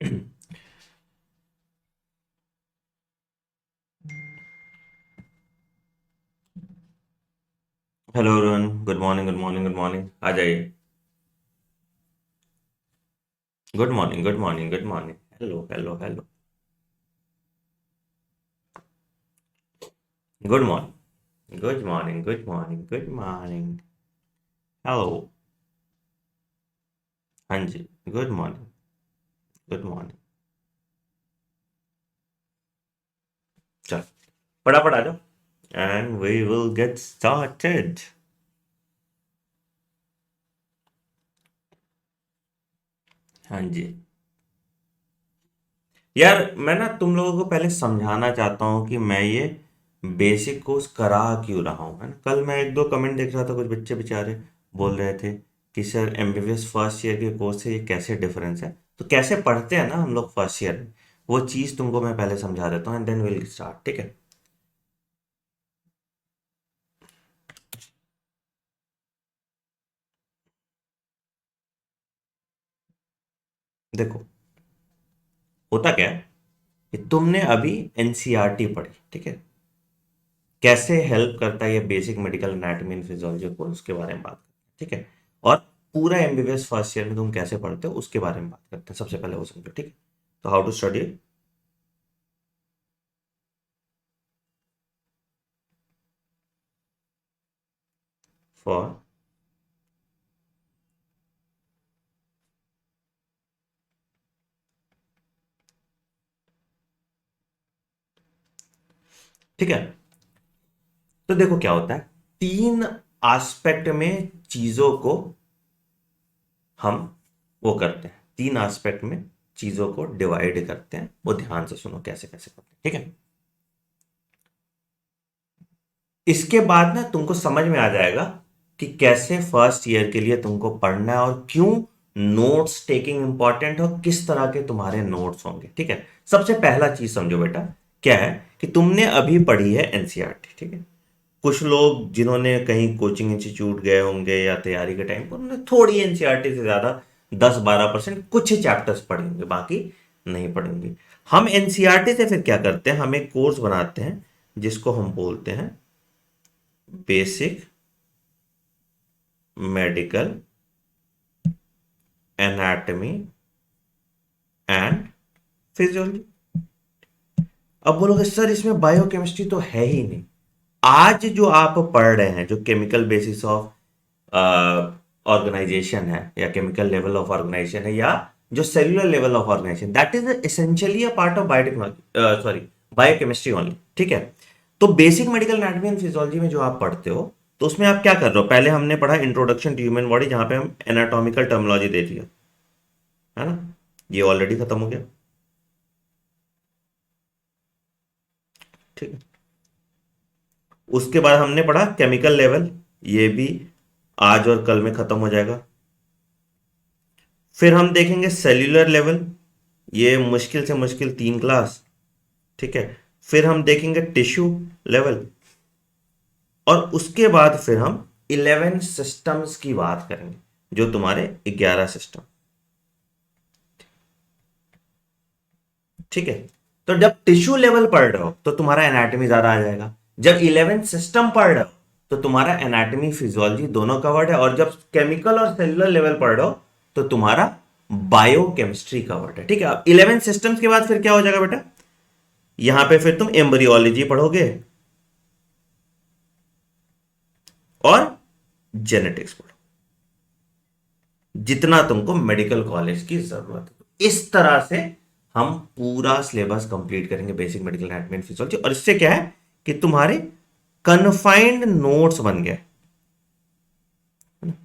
Hello Arun, good morning good morning good morning. आ जाइए। Good morning good morning good morning. Hello hello hello. Good morning good morning good morning good morning. Hello. हाँ जी। Good morning good morning. चल, फटाफट आ जाओ and we will get started. हाँ जी। यार मैं ना तुम लोगों को पहले समझाना चाहता हूँ कि मैं ये बेसिक कोर्स करा क्यों रहा हूँ, है ना। कल मैं एक दो कमेंट देख रहा था, कुछ बच्चे बेचारे बोल रहे थे कि सर एमबीबीएस फर्स्ट ईयर के कोर्स से ये कैसे डिफरेंस है। तो कैसे पढ़ते हैं ना हम लोग फर्स्ट ईयर में, वो चीज़ तुमको मैं पहले समझा देता हूँ एंड देन विल स्टार्ट, ठीक है। देखो, होता क्या है कि तुमने अभी एनसीईआरटी पढ़ी, ठीक है। कैसे हेल्प करता है ये basic medical anatomy and physiology course, उसके बारे में बात करते हैं, ठीक है। और पूरा एमबीबीएस फर्स्ट ईयर में तुम कैसे पढ़ते हो उसके बारे में बात करते हैं। सबसे पहले वो समझो, ठीक है। तो हाउ टू स्टडी फॉर, ठीक है। तो देखो क्या होता है, तीन एस्पेक्ट में चीजों को हम वो करते हैं, तीन एस्पेक्ट में चीजों को डिवाइड करते हैं। वो ध्यान से सुनो कैसे कैसे करते हैं, ठीक है। इसके बाद ना तुमको समझ में आ जाएगा कि कैसे फर्स्ट ईयर के लिए तुमको पढ़ना है और क्यों नोट्स टेकिंग इंपॉर्टेंट है और किस तरह के तुम्हारे नोट्स होंगे, ठीक है। सबसे पहला चीज समझो बेटा, क्या है कि तुमने अभी पढ़ी है एनसीईआरटी, ठीक है। कुछ लोग जिन्होंने कहीं कोचिंग इंस्टीट्यूट गए होंगे या तैयारी के टाइम पर, उन्होंने थोड़ी एनसीईआरटी से ज्यादा 10-12% कुछ ही चैप्टर्स पढ़े होंगे, बाकी नहीं पढ़ेंगे। हम एनसीईआरटी से फिर क्या करते हैं, हम एक कोर्स बनाते हैं जिसको हम बोलते हैं basic medical anatomy and physiology. अब बोलोगे सर इसमें बायोकेमिस्ट्री तो है ही नहीं। आज जो आप पढ़ रहे हैं, जो केमिकल बेसिस ऑफ ऑर्गेनाइजेशन है या केमिकल लेवल ऑफ ऑर्गेनाइजेशन है या जो cellular level of organisation, that is essentially a part of biotechnology, sorry, biochemistry only, ठीक है। तो basic medical anatomy and physiology में जो आप पढ़ते हो, तो उसमें आप क्या कर रहे हो, पहले हमने पढ़ा इंट्रोडक्शन टू ह्यूमन बॉडी, जहां पे हम एनाटॉमिकल टर्मिनोलॉजी दे दिया, है ना। ये ऑलरेडी खत्म हो गया, ठीक है। उसके बाद हमने पढ़ा केमिकल लेवल, ये भी आज और कल में खत्म हो जाएगा। फिर हम देखेंगे सेल्यूलर लेवल, ये मुश्किल से मुश्किल 3 क्लास, ठीक है। फिर हम देखेंगे टिश्यू लेवल, और उसके बाद फिर हम 11 सिस्टम्स की बात करेंगे, जो तुम्हारे 11 सिस्टम, ठीक है। तो जब टिश्यू लेवल पढ़ रहे हो तो तुम्हारा एनाटॉमी ज्यादा आ जाएगा। जब 11 सिस्टम पढ़ रहे हो तो तुम्हारा एनाटॉमी फिजियोलॉजी दोनों कवर्ड है। और जब केमिकल और सेलुलर लेवल पढ़ रहे हो तो तुम्हारा बायोकेमिस्ट्री कवर्ड है, ठीक है। अब 11 सिस्टम्स के बाद फिर क्या हो जाएगा बेटा, यहां पे फिर तुम एम्ब्रियोलॉजी पढ़ोगे और जेनेटिक्स पढ़ो, जितना तुमको मेडिकल कॉलेज की जरूरत है। इस तरह से हम पूरा सिलेबस कंप्लीट करेंगे basic medical anatomy and physiology. और इससे क्या है कि तुम्हारे कन्फाइंड नोट्स बन गए,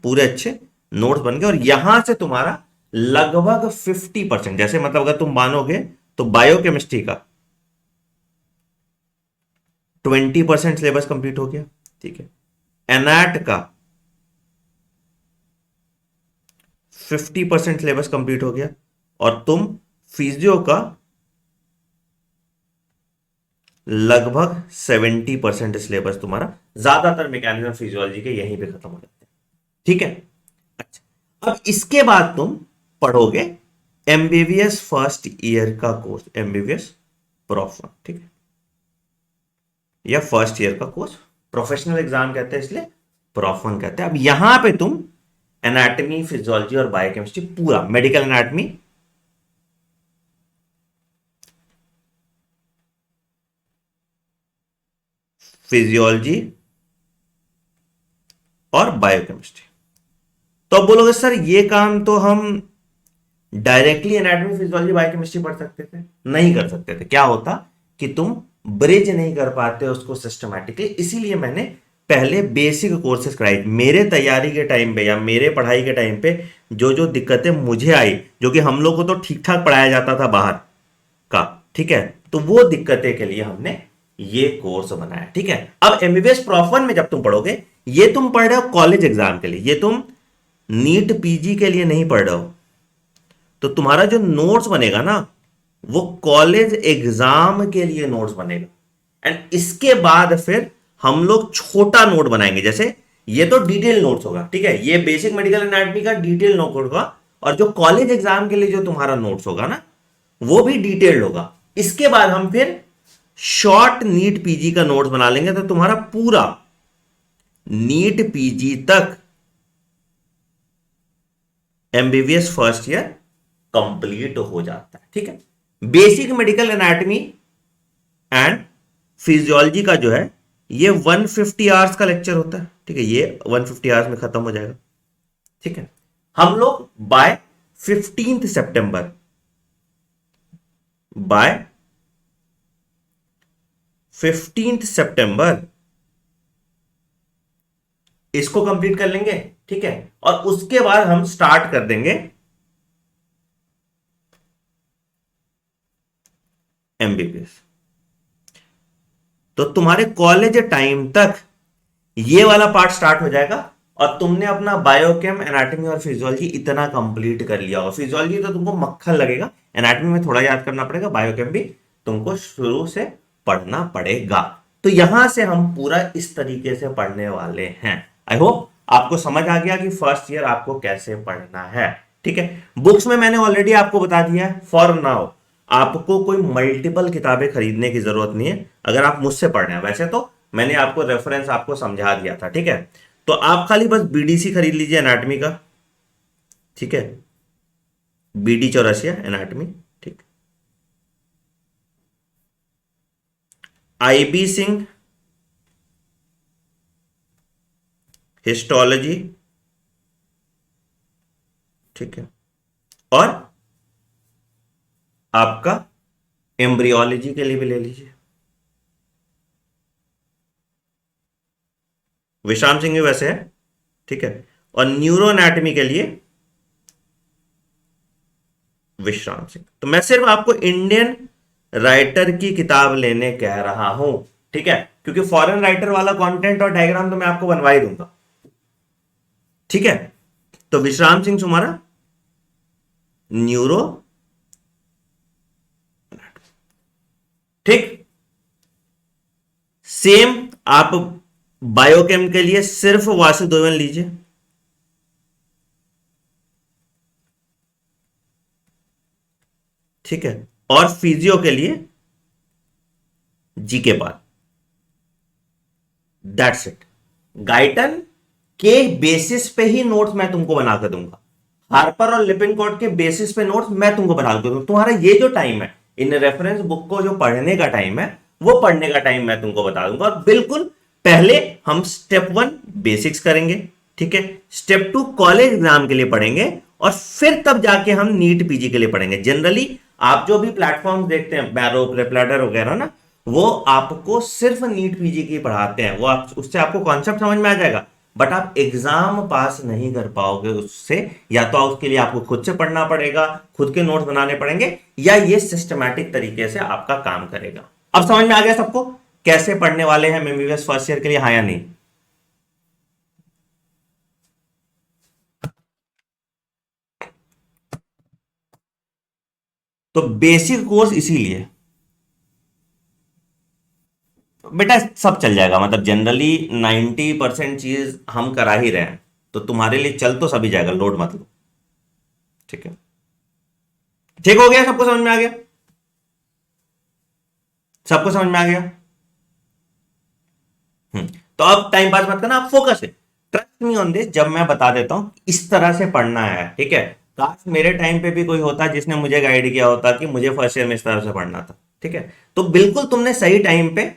पूरे अच्छे नोट्स बन गए। और यहां से तुम्हारा लगभग 50%, जैसे मतलब अगर तुम मानोगे तो बायोकेमिस्ट्री का 20% सिलेबस कंप्लीट हो गया, ठीक है। एनाट का 50% सिलेबस कंप्लीट हो गया। और तुम फिजियो का लगभग 70% सिलेबस तुम्हारा, ज्यादातर मैकेनिज्म फिजियोलॉजी के यहीं पे खत्म हो जाते हैं, ठीक है। अच्छा, अब इसके बाद तुम पढ़ोगे एमबीबीएस फर्स्ट ईयर का कोर्स, एमबीबीएस प्रॉफ वन, ठीक है, या फर्स्ट ईयर का कोर्स, प्रोफेशनल एग्जाम कहते हैं इसलिए प्रॉफ वन कहते हैं। अब यहां पे तुम एनाटॉमी, फिजियोलॉजी और बायोकेमिस्ट्री, पूरा मेडिकल एनाटॉमी, फिजियोलॉजी और बायोकेमिस्ट्री। तो अब बोलोगे सर ये काम तो हम डायरेक्टली एनाटॉमी, फिजियोलॉजी, बायोकेमिस्ट्री पढ़ सकते थे। नहीं कर सकते थे। क्या होता कि तुम ब्रिज नहीं कर पाते उसको सिस्टमैटिकली, इसीलिए मैंने पहले बेसिक कोर्सेज कराई। मेरे तैयारी के टाइम पे या मेरे पढ़ाई के टाइम पे जो जो दिक्कतें मुझे आई, जो कि हम लोग को तो ठीक ठाक पढ़ाया जाता था बाहर का, ठीक है, तो वो दिक्कतें के लिए हमने ये कोर्स बनाया, ठीक है। अब एमबीबीएस प्रॉफ वन में जब तुम पढ़ोगे, ये तुम पढ़ रहे हो कॉलेज एग्जाम के लिए, ये तुम नीट पीजी के लिए नहीं पढ़ रहे हो। तो तुम्हारा जो नोट्स बनेगा ना, वो कॉलेज एग्जाम के लिए नोट्स बनेगा। एंड इसके बाद फिर हम लोग छोटा नोट बनाएंगे। जैसे ये तो डिटेल नोट्स होगा, ठीक है, ये बेसिक मेडिकल एनाटॉमी का डिटेल नोट होगा, और जो कॉलेज एग्जाम के लिए जो तुम्हारा नोट्स होगा ना, वो भी डिटेल्ड होगा। इसके बाद हम फिर शॉर्ट नीट पीजी का नोट्स बना लेंगे, तो तुम्हारा पूरा नीट पीजी तक एमबीबीएस फर्स्ट ईयर कंप्लीट हो जाता है, ठीक है। Basic medical anatomy and physiology का जो है ये 150 आवर्स का लेक्चर होता है, ठीक है, ये 150 आवर्स में खत्म हो जाएगा, ठीक है। हम लोग बाय 15 सितंबर, बाय 15 सितंबर इसको कंप्लीट कर लेंगे, ठीक है, और उसके बाद हम स्टार्ट कर देंगे एमबीबीएस। तो तुम्हारे कॉलेज टाइम तक ये वाला पार्ट स्टार्ट हो जाएगा, और तुमने अपना बायोकेम, एनाटॉमी और फिजियोलॉजी इतना कंप्लीट कर लिया होगा। फिजियोलॉजी तो तुमको मक्खन लगेगा, एनाटॉमी में थोड़ा याद करना पड़ेगा, बायोकेम भी तुमको शुरू से पढ़ना पड़ेगा। तो यहां से हम पूरा इस तरीके से पढ़ने वाले हैं। आई होप आपको समझ आ गया कि फर्स्ट ईयर आपको कैसे पढ़ना है, ठीक है। बुक्स में मैंने ऑलरेडी आपको बता दिया है। फॉर नाउ आपको कोई मल्टीपल किताबें खरीदने की जरूरत नहीं है अगर आप मुझसे पढ़ रहे हैं। वैसे तो मैंने आपको रेफरेंस आपको समझा दिया था, ठीक है। तो आप खाली बस बीडीसी खरीद लीजिए एनाटॉमी का, ठीक है, बीडी चौरसिया एनाटॉमी, ठीक। आईबी सिंह हिस्टोलॉजी, ठीक है, और आपका एम्ब्रियोलॉजी के लिए भी ले लीजिए, विश्राम सिंह भी वैसे है, ठीक है, और न्यूरो एनाटॉमी के लिए विश्राम सिंह। तो मैं सिर्फ आपको इंडियन राइटर की किताब लेने कह रहा हूं, ठीक है, क्योंकि फॉरेन राइटर वाला कंटेंट और डायग्राम तो मैं आपको बनवा ही दूंगा, ठीक है। तो विश्राम सिंह तुम्हारा न्यूरो, ठीक। सेम आप बायोकेम के लिए सिर्फ वासुदेवन लीजिए, ठीक है, और फिजियो के लिए GK Pal. That's it. Guyton के बेसिस पे ही नोट्स मैं तुमको बना कर दूंगा, हार्पर और लिपिनकोट के बेसिस पे नोट्स मैं तुमको बना दूंगा। तुम्हारा ये जो टाइम है इन रेफरेंस बुक को जो पढ़ने का टाइम है, वो पढ़ने का टाइम मैं तुमको बता दूंगा। और बिल्कुल पहले हम स्टेप 1 बेसिक्स करेंगे, ठीक है, स्टेप 2 कॉलेज एग्जाम के लिए पढ़ेंगे, और फिर तब जाके हम नीट पीजी के लिए पढ़ेंगे। जनरली आप जो भी प्लेटफॉर्म देखते हैं, बैरो, प्लेटर वगैरह ना, वो आपको सिर्फ नीट पीजी की पढ़ाते हैं, वो आप उससे आपको कॉन्सेप्ट समझ में आ जाएगा, बट आप एग्जाम पास नहीं कर पाओगे उससे। या तो उसके लिए आपको खुद से पढ़ना पड़ेगा, खुद के नोट्स बनाने पड़ेंगे, या ये सिस्टमैटिक तरीके से आपका काम करेगा। अब समझ में आ गया सबको कैसे पढ़ने वाले हैं एमबीबीएस फर्स्ट ईयर के लिए, हाँ या नहीं? तो बेसिक कोर्स इसीलिए बेटा सब चल जाएगा, मतलब जनरली 90% चीज हम करा ही रहे हैं, तो तुम्हारे लिए चल तो सभी जाएगा, लोड मत लो, ठीक है। ठीक हो गया, सबको समझ में आ गया? सबको समझ में आ गया? तो अब टाइम पास मत करना, आप फोकस है, ट्रस्ट मी ऑन दिस। जब मैं बता देता हूं इस तरह से पढ़ना है, ठीक है, काश मेरे टाइम पे भी कोई होता जिसने मुझे गाइड किया होता कि मुझे फर्स्ट ईयर में इस तरह से पढ़ना था, ठीक है। तो बिल्कुल तुमने सही टाइम पे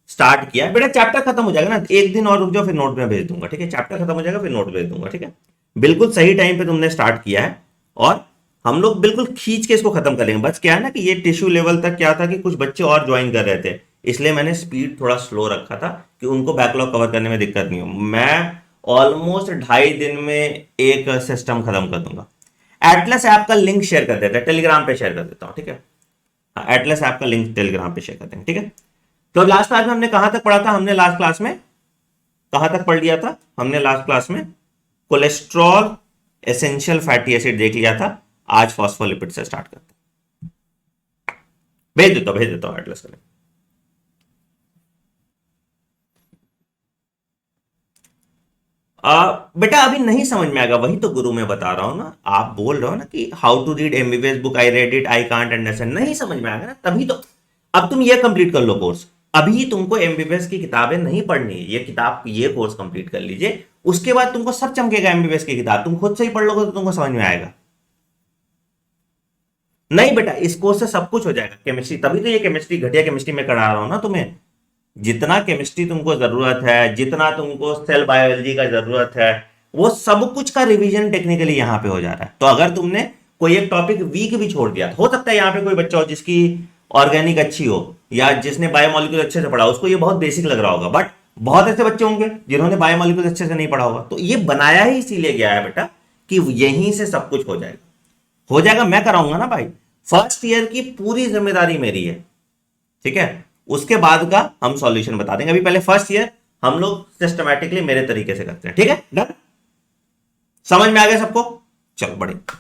स्टार्ट किया बेटा। चैप्टर खत्म हो जाएगा ना, एक दिन और रुक जाओ, फिर नोट में भेज दूंगा, ठीक है। चैप्टर खत्म हो जाएगा फिर नोट भेज दूंगा, ठीक है। बिल्कुल सही टाइम पे तुमने स्टार्ट किया है, और हम लोग बिल्कुल खींच के इसको खत्म कर लेंगे। बस क्या है ना कि ये टिश्यू लेवल तक क्या था कि कुछ बच्चे और ज्वाइन कर रहे थे, इसलिए मैंने स्पीड थोड़ा स्लो रखा था कि उनको बैकलॉग कवर करने में दिक्कत नहीं हो। मैं ऑलमोस्ट 2.5 दिन में एक सिस्टम खत्म कर दूंगा। एटलस ऐप का लिंक शेयर कर देता है, टेलीग्राम पे शेयर कर देता हूँ, ठीक है। हाँ, एटलस ऐप का लिंक टेलीग्राम पे शेयर कर देंगे, ठीक है। तो लास्ट क्लास में हमने कहां तक पढ़ा था? हमने लास्ट क्लास में कहां तक पढ़ लिया था? हमने लास्ट क्लास में कोलेस्ट्रॉल, एसेंशियल फैटी एसिड देख लिया था। आज फॉस्फोलिपिड से स्टार्ट करते हैं। भेज देता हूं एटलस का लिंक। बेटा अभी नहीं समझ में आएगा, वही तो गुरु मैं बता रहा हूं ना। आप बोल रहे हो ना कि how to read MBBS book, I read it, I can't understand, नहीं समझ में आएगा ना, तभी तो। अब तुम ये कंप्लीट कर लो कोर्स, अभी तुमको एमबीबीएस की किताबें नहीं पढ़नी है, ये किताब, ये कोर्स कंप्लीट कर लीजिए, उसके बाद तुमको सब चमकेगा। एमबीबीएस की किताब तुम खुद से ही पढ़ लोगे तो तुमको समझ में आएगा। नहीं बेटा, इस कोर्स से सब कुछ हो जाएगा। केमिस्ट्री, तभी तो ये केमिस्ट्री, घटिया केमिस्ट्री में करा रहा हूं ना तुम्हें। जितना केमिस्ट्री तुमको जरूरत है, जितना तुमको सेल बायोलॉजी का जरूरत है, वो सब कुछ का रिवीजन टेक्निकली यहां पे हो जा रहा है। तो अगर तुमने कोई एक टॉपिक वीक भी छोड़ दिया, हो सकता है यहां पे कोई बच्चा हो जिसकी ऑर्गेनिक अच्छी हो, या जिसने बायोमोलिक्यूल अच्छे से पढ़ा, उसको ये बहुत बेसिक लग रहा होगा, बट बहुत ऐसे बच्चे होंगे जिन्होंने बायोमोलिक्यूल अच्छे से नहीं पढ़ा होगा। तो ये बनाया ही इसीलिए गया है बेटा कि यहीं से सब कुछ हो जाएगा। हो जाएगा, मैं कराऊंगा ना भाई। फर्स्ट ईयर की पूरी जिम्मेदारी मेरी है, ठीक है। उसके बाद का हम सॉल्यूशन बता देंगे, अभी पहले फर्स्ट ईयर हम लोग सिस्टमैटिकली मेरे तरीके से करते हैं, ठीक है। डन? समझ में आ गया सबको? चलो बढ़िया,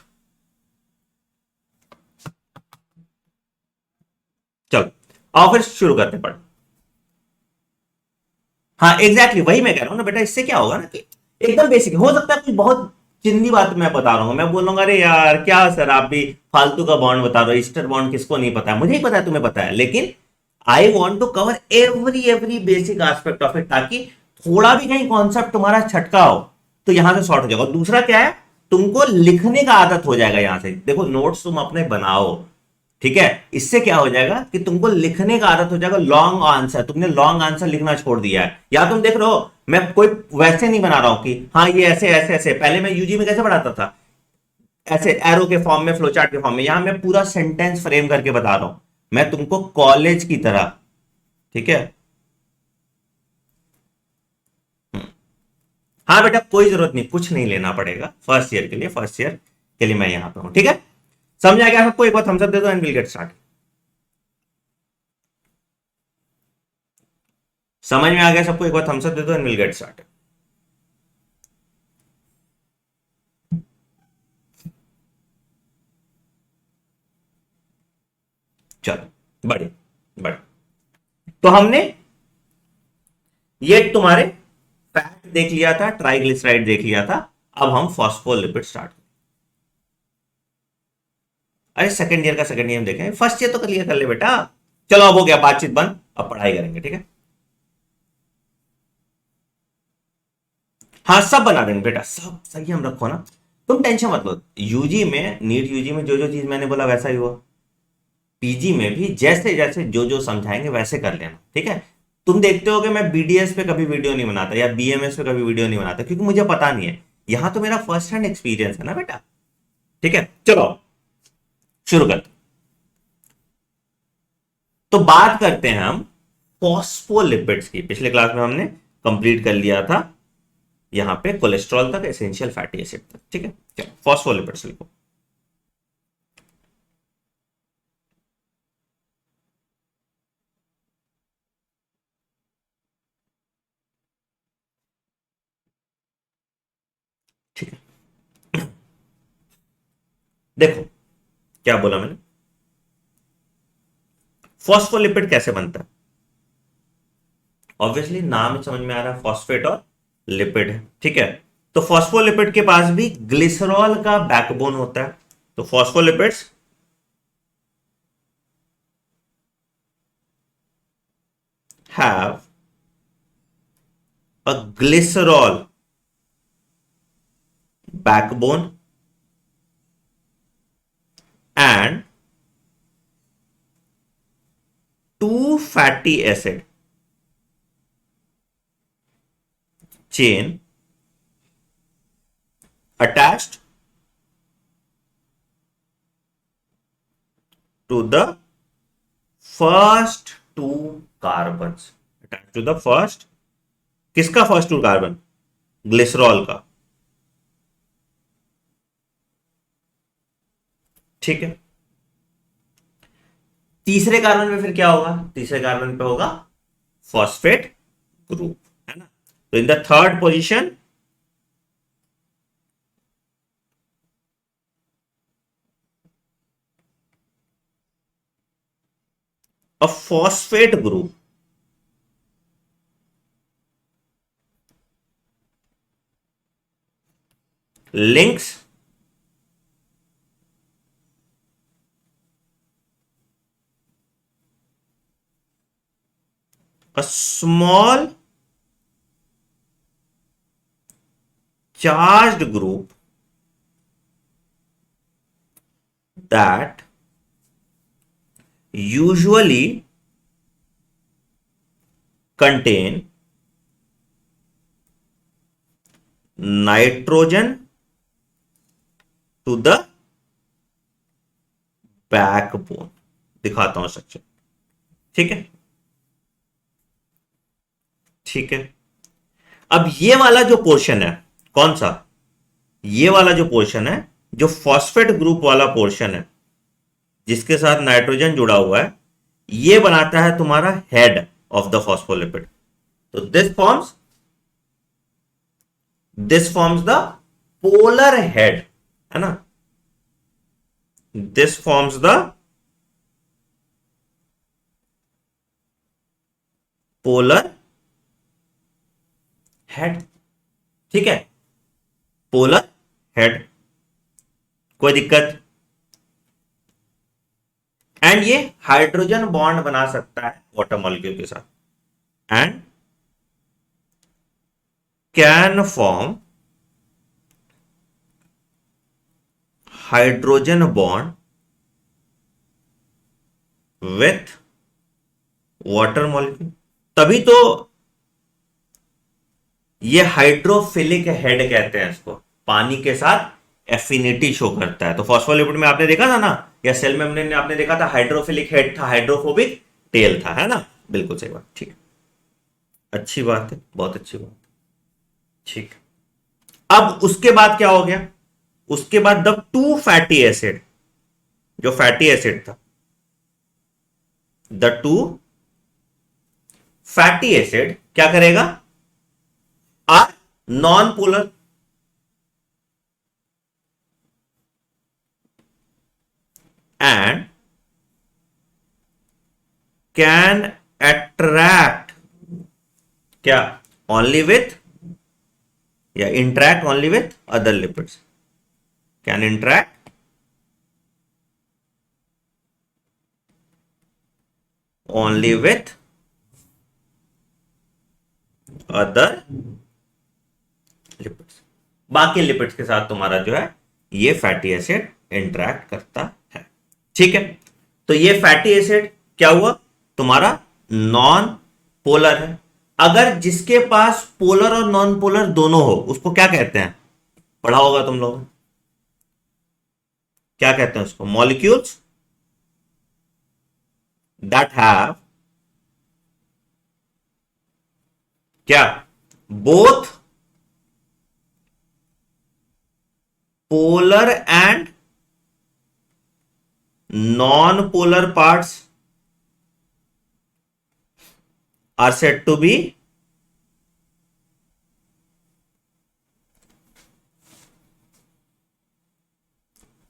चलो आओ फिर शुरू करते हैं पढ़। हाँ एग्जैक्टली वही मैं कह रहा हूं ना बेटा, इससे क्या होगा ना कि एकदम बेसिक हो सकता है, कुछ बहुत चिंदी बात मैं बता रहा हूँ, मैं बोलूंगा अरे यार क्या सर आप भी फालतू का बॉन्ड बता रहे हो, ईस्टर बॉन्ड किसको नहीं पता है, मुझे ही पता है, तुम्हें पता है, लेकिन I want to cover every basic aspect of it, ताकि थोड़ा भी कहीं कॉन्सेप्ट तुम्हारा छटका हो तो यहां से सॉर्ट हो जाएगा। और दूसरा क्या है, तुमको लिखने का आदत हो जाएगा यहां से। देखो नोट्स तुम अपने बनाओ, ठीक है, इससे क्या हो जाएगा कि तुमको लिखने का आदत हो जाएगा। लॉन्ग आंसर, तुमने लॉन्ग आंसर लिखना छोड़ दिया है, या तुम देख रहे हो मैं कोई वैसे नहीं बना रहा हूं कि हाँ ये ऐसे ऐसे ऐसे, पहले मैं यूजी में कैसे पढ़ाता था, ऐसे एरो के फॉर्म में, फ्लोचार्ट के फॉर्म में, यहां मैं पूरा सेंटेंस फ्रेम करके बता रहा हूं, मैं तुमको कॉलेज की तरह, ठीक है। हाँ बेटा कोई जरूरत नहीं, कुछ नहीं लेना पड़ेगा फर्स्ट ईयर के लिए, फर्स्ट ईयर के लिए मैं यहां पे हूं, ठीक है। समझ आ गया सबको? एक बार थम्स अप दे दो एंड विल गेट स्टार्ट। समझ में आ गया सबको? एक बार थम्स अप दे दो एंड विल गेट स्टार्ट। चलो बढ़िया बढ़िया। तो हमने ये तुम्हारे फैट देख लिया था, ट्राइग्लिसराइड देख लिया था, अब हम फॉस्फोलिपिड स्टार्ट। अरे सेकंड ईयर का सेकंड ईयर में देखें, फर्स्ट ईयर तो क्लियर कर ले बेटा। चलो अब हो गया बातचीत बंद, अब पढ़ाई करेंगे, ठीक है। हाँ सब बना देंगे बेटा, सब सही हम रखो ना, तुम टेंशन मत लो। यूजी में, नीट यूजी में जो जो चीज मैंने बोला वैसा ही हुआ, पीजी में भी जैसे जैसे जो जो समझाएंगे वैसे कर लेना, ठीक है। तुम देखते हो कि मैं बीडीएस पे कभी वीडियो नहीं बनाता या बीएमएस पे कभी वीडियो नहीं बनाता, क्योंकि मुझे पता नहीं है। यहां तो मेरा फर्स्ट हैंड एक्सपीरियंस है ना बेटा, ठीक है। चलो शुरू करते। तो बात करते हैं हम फॉस्फोलिपिड्स की। पिछले क्लास में हमने कंप्लीट कर लिया था यहां पे कोलेस्ट्रॉल तक, एसेंशियल फैटी एसिड तक, ठीक है। चलो फॉस्फोलिपिड्स लिखो। ठीक है, देखो क्या बोला मैंने, फॉस्फोलिपिड कैसे बनता है। ऑब्वियसली नाम समझ में आ रहा है, फॉस्फेट और लिपिड है, ठीक है। तो फॉस्फोलिपिड के पास भी ग्लिसरॉल का बैकबोन होता है। तो phospholipids have a glycerol backbone and two fatty acid chain attached to the first two carbons. Attached to the first, किसका फर्स्ट टू कार्बन? ग्लिसरॉल का. ठीक है. तीसरे कार्बन में फिर क्या होगा? तीसरे कार्बन पे होगा फॉस्फेट ग्रुप, है ना. तो in the third position a phosphate group links a small charged group that usually contain nitrogen to the backbone. दिखाता हूं स्ट्रक्चर. ठीक है. ठीक है. अब ये वाला जो पोर्शन है, कौन सा? ये वाला जो पोर्शन है, जो फॉस्फेट ग्रुप वाला पोर्शन है जिसके साथ नाइट्रोजन जुड़ा हुआ है, ये बनाता है तुम्हारा हेड ऑफ द फॉस्फोलिपिड. तो this forms the polar head, है ना. This forms the polar head. ठीक है. पोलर हेड, कोई दिक्कत? एंड ये हाइड्रोजन बॉन्ड बना सकता है वाटर मॉलिक्यूल के साथ and can form hydrogen bond with water molecule. तभी तो ये हाइड्रोफिलिक हेड कहते हैं इसको. पानी के साथ एफिनिटी शो करता है. तो फॉस्फोलिपिड में आपने देखा था ना, या सेल मेम्ब्रेन में आपने देखा था हाइड्रोफिलिक हेड था, हाइड्रोफोबिक टेल था, है ना. बिल्कुल सही बात. ठीक, अच्छी बात है, बहुत अच्छी बात. ठीक. अब उसके बाद क्या हो गया? उसके बाद द टू फैटी एसिड, जो फैटी एसिड था, द टू फैटी एसिड क्या करेगा? Are non polar. And can attract क्या? ओनली विथ, या interact only with other lipids. Can interact only with other lipids. बाकी लिपिड्स के साथ तुम्हारा जो है ये फैटी एसिड इंटरैक्ट करता है. ठीक है. तो ये फैटी एसिड क्या हुआ? तुम्हारा नॉन पोलर है. अगर जिसके पास पोलर और नॉन पोलर दोनों हो उसको क्या कहते हैं? पढ़ा होगा तुम लोग. क्या कहते हैं उसको? मॉलिक्यूल्स दैट हैव क्या? Both polar and non polar parts are said to be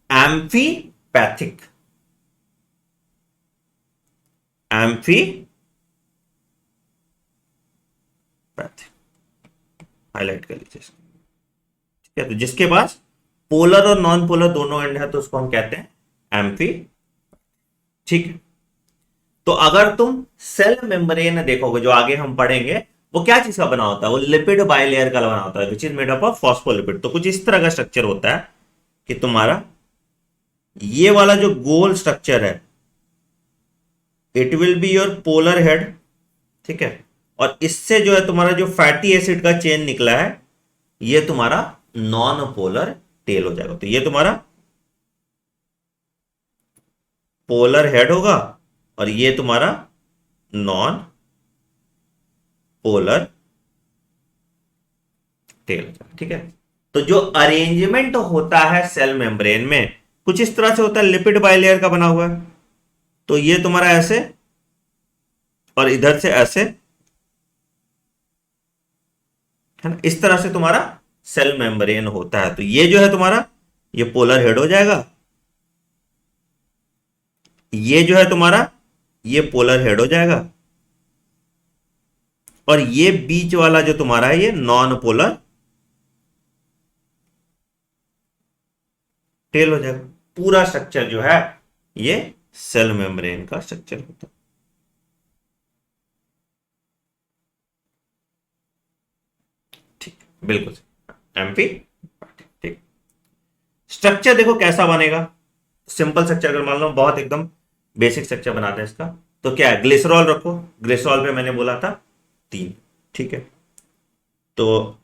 amphipathic. Highlight कर लीजिए. ठीक है. तो जिसके पास पोलर और नॉन पोलर दोनों एंड है तो उसको हम कहते हैं एम्फी. ठीक है. तो अगर तुम सेल मेम्ब्रेन देखोगे जो आगे हम पढ़ेंगे, वो क्या चीज का बना होता है, वो लिपिड बाइलेयर का बना होता है which is made up of phospholipid. तो कुछ इस तरह का स्ट्रक्चर होता है कि तुम्हारा ये वाला जो गोल स्ट्रक्चर है, it will be your polar head, ठीक है। और इससे जो है तुम्हारा जो फैटी एसिड का चेन निकला है, ये तुम्हारा नॉन पोलर टेल हो जाएगा। तो ये तुम्हारा पोलर हेड होगा और ये तुम्हारा नॉन पोलर टेल, ठीक है। तो जो अरेंजमेंट होता है सेल मेम्ब्रेन में कुछ इस तरह से होता है, लिपिड बाइलेयर का बना हुआ है। तो ये तुम्हारा ऐसे और इधर से ऐसे, है ना, इस तरह से तुम्हारा सेल मेम्ब्रेन होता है। तो ये जो है तुम्हारा, ये पोलर हेड हो जाएगा, ये जो है तुम्हारा, ये पोलर हेड हो जाएगा, और ये बीच वाला जो तुम्हारा है, ये नॉन पोलर टेल हो जाएगा। पूरा स्ट्रक्चर जो है ये सेल मेम्ब्रेन का स्ट्रक्चर होता है। ठीक, बिल्कुल एमपी, ठीक। स्ट्रक्चर देखो कैसा बनेगा, सिंपल स्ट्रक्चर अगर मान लो, बहुत एकदम बेसिक स्ट्रक्चर बनाते हैं इसका, तो क्या है, ग्लिसरॉल रखो, ग्लिसरॉल पे मैंने बोला था 3, ठीक है। तो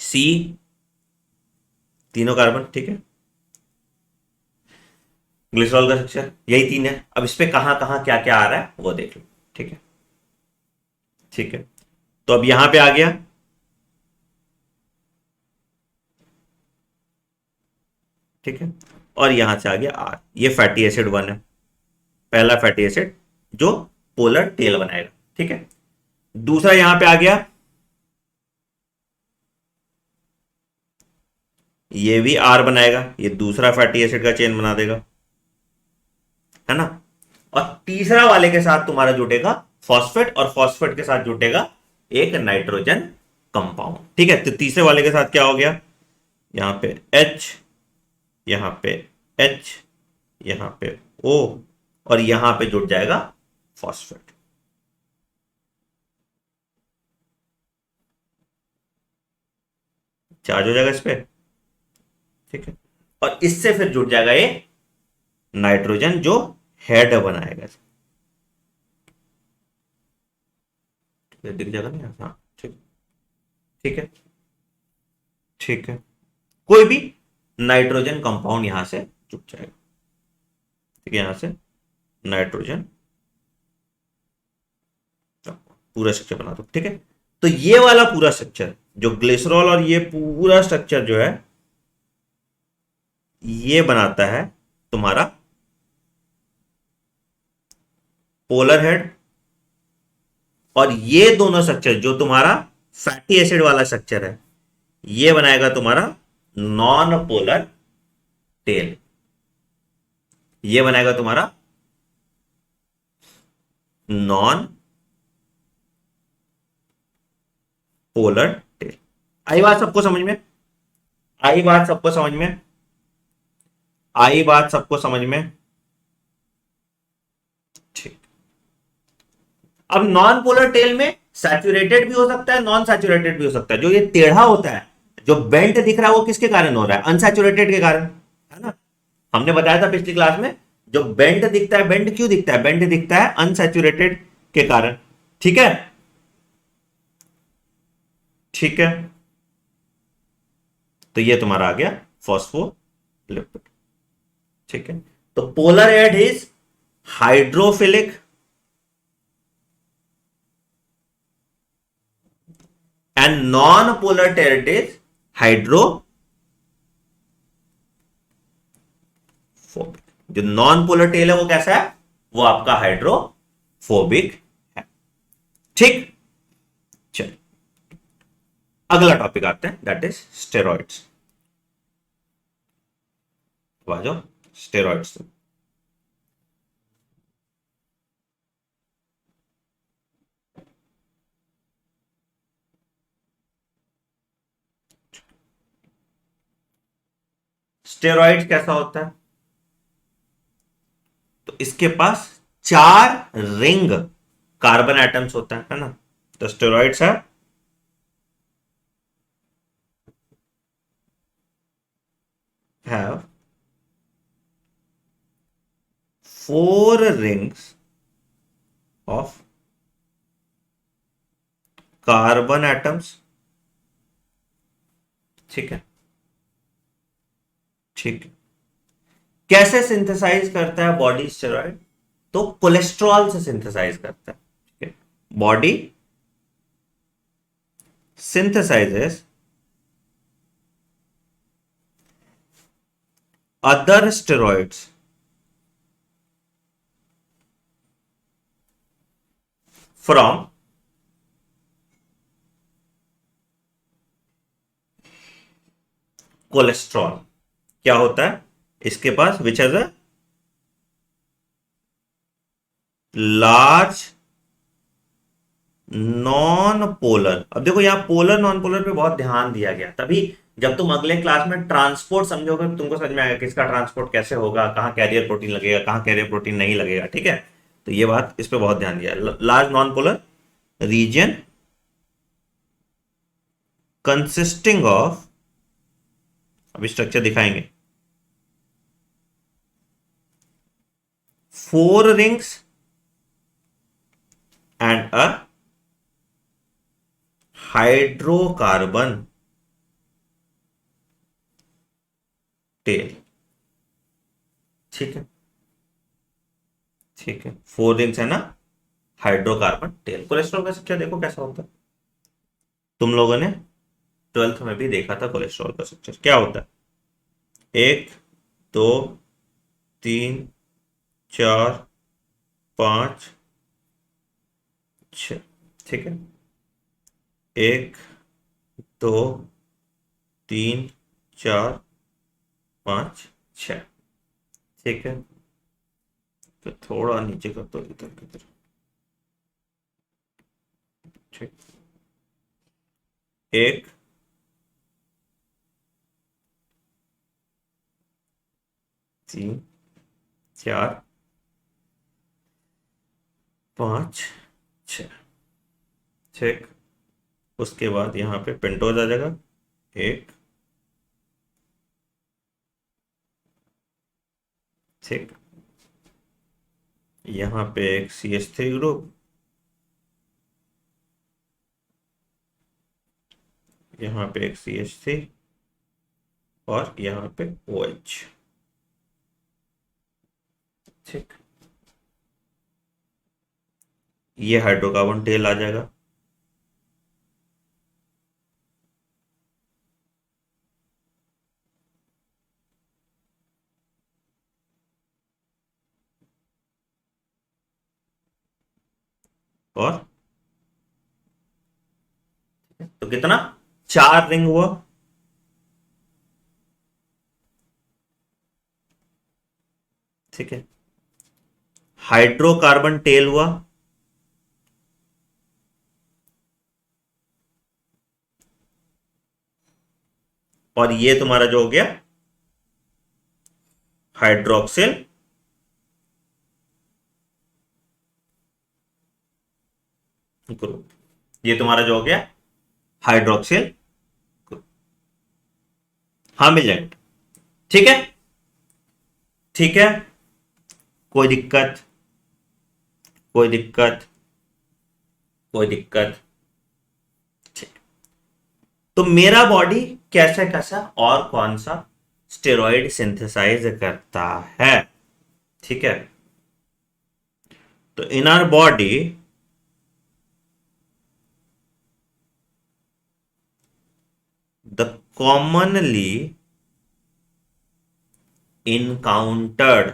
सी, तीनों कार्बन, ठीक है। ग्लिसरॉल का स्ट्रक्चर यही 3 है। अब इस पे कहां कहां क्या क्या आ रहा है वो देख लो, ठीक है, ठीक है। तो अब यहां पे आ गया, ठीक है, और यहां से आ गया आर, ये फैटी एसिड 1 है, पहला फैटी एसिड जो पोलर टेल बनाएगा, ठीक है। दूसरा यहां पे आ गया, ये भी आर बनाएगा, ये दूसरा फैटी एसिड का चेन बना देगा, है ना। और तीसरा वाले के साथ तुम्हारा जुटेगा फॉस्फेट, और फॉस्फेट के साथ जुटेगा एक नाइट्रोजन कंपाउंड, ठीक है। तो तीसरे वाले के साथ क्या हो गया, यहां पे H, यहां पे H, यहां पे O, और यहां पे जुट जाएगा फॉस्फेट। चार्ज हो जाएगा इस पे, ठीक है। और इससे फिर जुट जाएगा ये नाइट्रोजन जो हेड बनाएगा, दिख जाएगा नहीं, हाँ ठीक, ठीक है, ठीक है। कोई भी नाइट्रोजन कंपाउंड यहां से जुट जाएगा, ठीक है, यहां से नाइट्रोजन, पूरा स्ट्रक्चर बना दो, ठीक है। तो ये वाला पूरा स्ट्रक्चर जो ग्लिसरॉल, और ये पूरा स्ट्रक्चर जो है ये बनाता है तुम्हारा पोलर हेड, और ये दोनों स्ट्रक्चर जो तुम्हारा फैटी एसिड वाला स्ट्रक्चर है, ये बनाएगा तुम्हारा नॉन पोलर टेल, ये बनाएगा तुम्हारा नॉन पोलर टेल। आई बात सबको समझ में, आई बात सबको समझ में, आई बात सबको समझ में, ठीक। अब नॉन पोलर टेल में सैचुरेटेड भी हो सकता है, नॉन सैचुरेटेड भी हो सकता है। जो ये टेढ़ा होता है, जो बेंट दिख रहा है, वो किसके कारण हो रहा है, अनसैचुरेटेड के कारण, है ना। हमने बताया था पिछली क्लास में, जो बेंट दिखता है, बेंट क्यों दिखता है, बेंट दिखता है अनसैचुरेटेड के कारण, ठीक है, ठीक है। तो ये तुम्हारा आ गया फॉस्फोलिपिड, ठीक है। तो polar head is hydrophilic and non polar tail is hydrophobic. जो नॉन पोलर टेल है वो कैसा है, वो आपका हाइड्रोफोबिक है, ठीक। चल, अगला टॉपिक आते हैं, दैट इज स्टेरॉइड्स। आ जाओ स्टेरॉइड्स। स्टेरॉइड कैसा होता है, तो इसके पास 4 रिंग कार्बन एटम्स होता है ना। तो steroids have 4 rings of carbon atoms. ठीक है, ठीक है। कैसे सिंथेसाइज करता है बॉडी स्टेरॉइड? तो कोलेस्ट्रॉल से सिंथेसाइज करता है। ठीक है, body synthesizes other steroids from cholesterol. क्या होता है इसके पास? Which has a large non polar. अब देखो यहां पोलर नॉन पोलर पे बहुत ध्यान दिया गया, तभी जब तुम अगले क्लास में ट्रांसपोर्ट समझोगे तो तुमको समझ में आएगा कि इसका ट्रांसपोर्ट कैसे होगा, कहां कैरियर प्रोटीन लगेगा, कहां कैरियर प्रोटीन नहीं लगेगा। ठीक है, तो ये बात, इस पे बहुत ध्यान दिया। Large non polar region consisting of, अभी स्ट्रक्चर दिखाएंगे, 4 rings and a hydrocarbon tail. ठीक है, ठीक है, 4 रिंग्स है ना, हाइड्रोकार्बन टेल। कोलेस्ट्रॉल का स्ट्रक्चर देखो कैसा होता है। तुम लोगों ने 12th में भी देखा था कोलेस्ट्रॉल का स्ट्रक्चर क्या होता है। 1 2 3 4 5 6। ठीक है, 1 2 3 4 5 6। ठीक है, तो थोड़ा नीचे कर दो इधर की तरफ। ठीक, 1 2 3 4 5 6। ठीक, उसके बाद यहाँ पे पेंटोज आ जाएगा। एक, ठीक, यहाँ पे एक CH3 ग्रुप, यहाँ पे एक CH3 और यहाँ पे OH। ठीक, ये हाइड्रोकार्बन टेल आ जाएगा। और तो कितना, 4 रिंग हुआ। ठीक है, हाइड्रोकार्बन टेल हुआ। और ये तुम्हारा जो हो गया हाइड्रोक्सिल ग्रुप, ये तुम्हारा जो हो गया हाइड्रोक्सिल ग्रुप। हाँ, मिल जाएगा। ठीक है, ठीक है, कोई दिक्कत, कोई दिक्कत, कोई दिक्कत। ठीक, तो मेरा बॉडी कैसा कैसा और कौन सा स्टेरॉइड सिंथेसाइज करता है। ठीक है, तो in our body the commonly encountered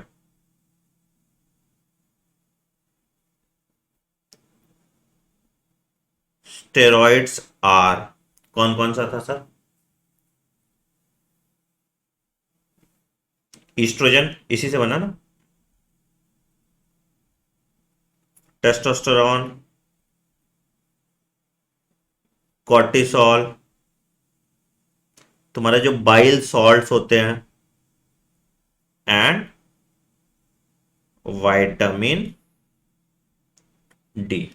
steroids are, कौन कौन सा था सर? ईस्ट्रोजन, इसी से बना ना, टेस्टोस्टेरोन, कॉर्टिसोल, तुम्हारे जो बाइल सॉल्ट्स होते हैं, एंड विटामिन डी।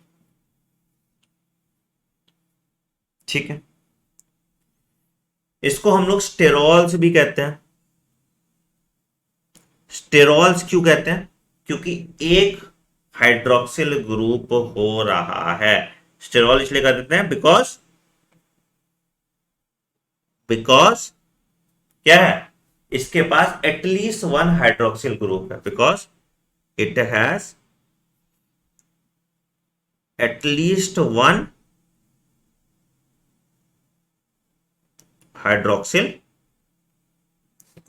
ठीक है, इसको हम लोग स्टेरॉल्स भी कहते हैं। स्टेरॉल्स क्यों कहते हैं? क्योंकि एक हाइड्रोक्सिल ग्रुप हो रहा है। स्टेरॉल इसलिए कह देते हैं बिकॉज, बिकॉज क्या है, इसके पास एटलीस्ट वन हाइड्रोक्सिल ग्रुप है, because it has at least one hydroxyl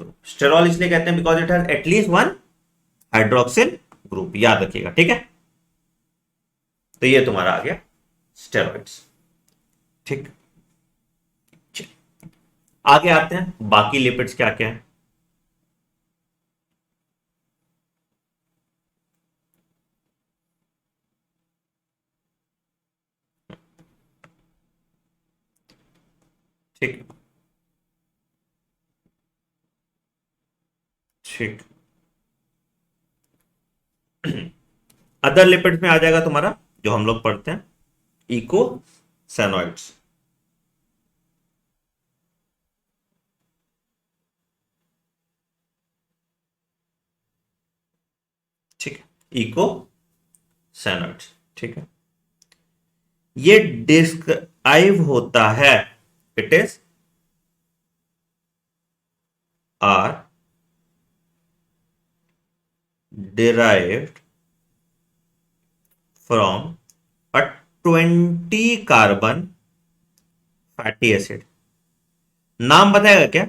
group. Sterol इसलिए कहते हैं because it has at least one hydroxyl group, याद रखिएगा। ठीक है, तो ये तुम्हारा आ गया स्टेरॉइड्स। ठीक, आगे आते हैं बाकी लिपिड्स क्या क्या है। ठीक, ठीक। अदर लिपिड्स में आ जाएगा तुम्हारा जो हम लोग पढ़ते हैं, इको सैनोइड्स। ठीक है, इको सैनोइड्स। ठीक है, ये डिस्क्राइब होता है, it is are derived from a 20 carbon fatty acid. नाम बताएगा क्या?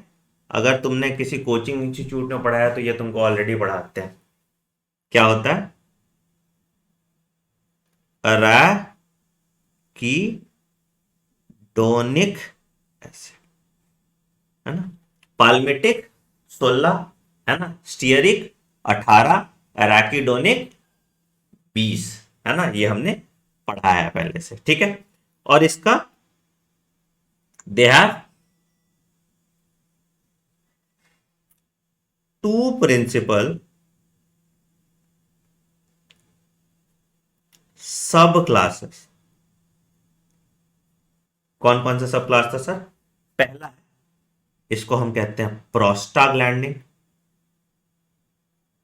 अगर तुमने किसी कोचिंग इंस्टीट्यूट में पढ़ाया तो ये तुमको ऑलरेडी पढ़ाते हैं। क्या होता है? अराकीडोनिक एसिड, है ना। पाल्मिटिक 16, है ना। स्टीयरिक 18, अराकीडोनिक 20, है ना। ये हमने पढ़ाया है पहले से। ठीक है, और इसका दे हैव टू प्रिंसिपल सब क्लासेस। कौन कौन सा सब क्लास था सर? पहला है, इसको हम कहते हैं प्रोस्टाग्लैंडिन।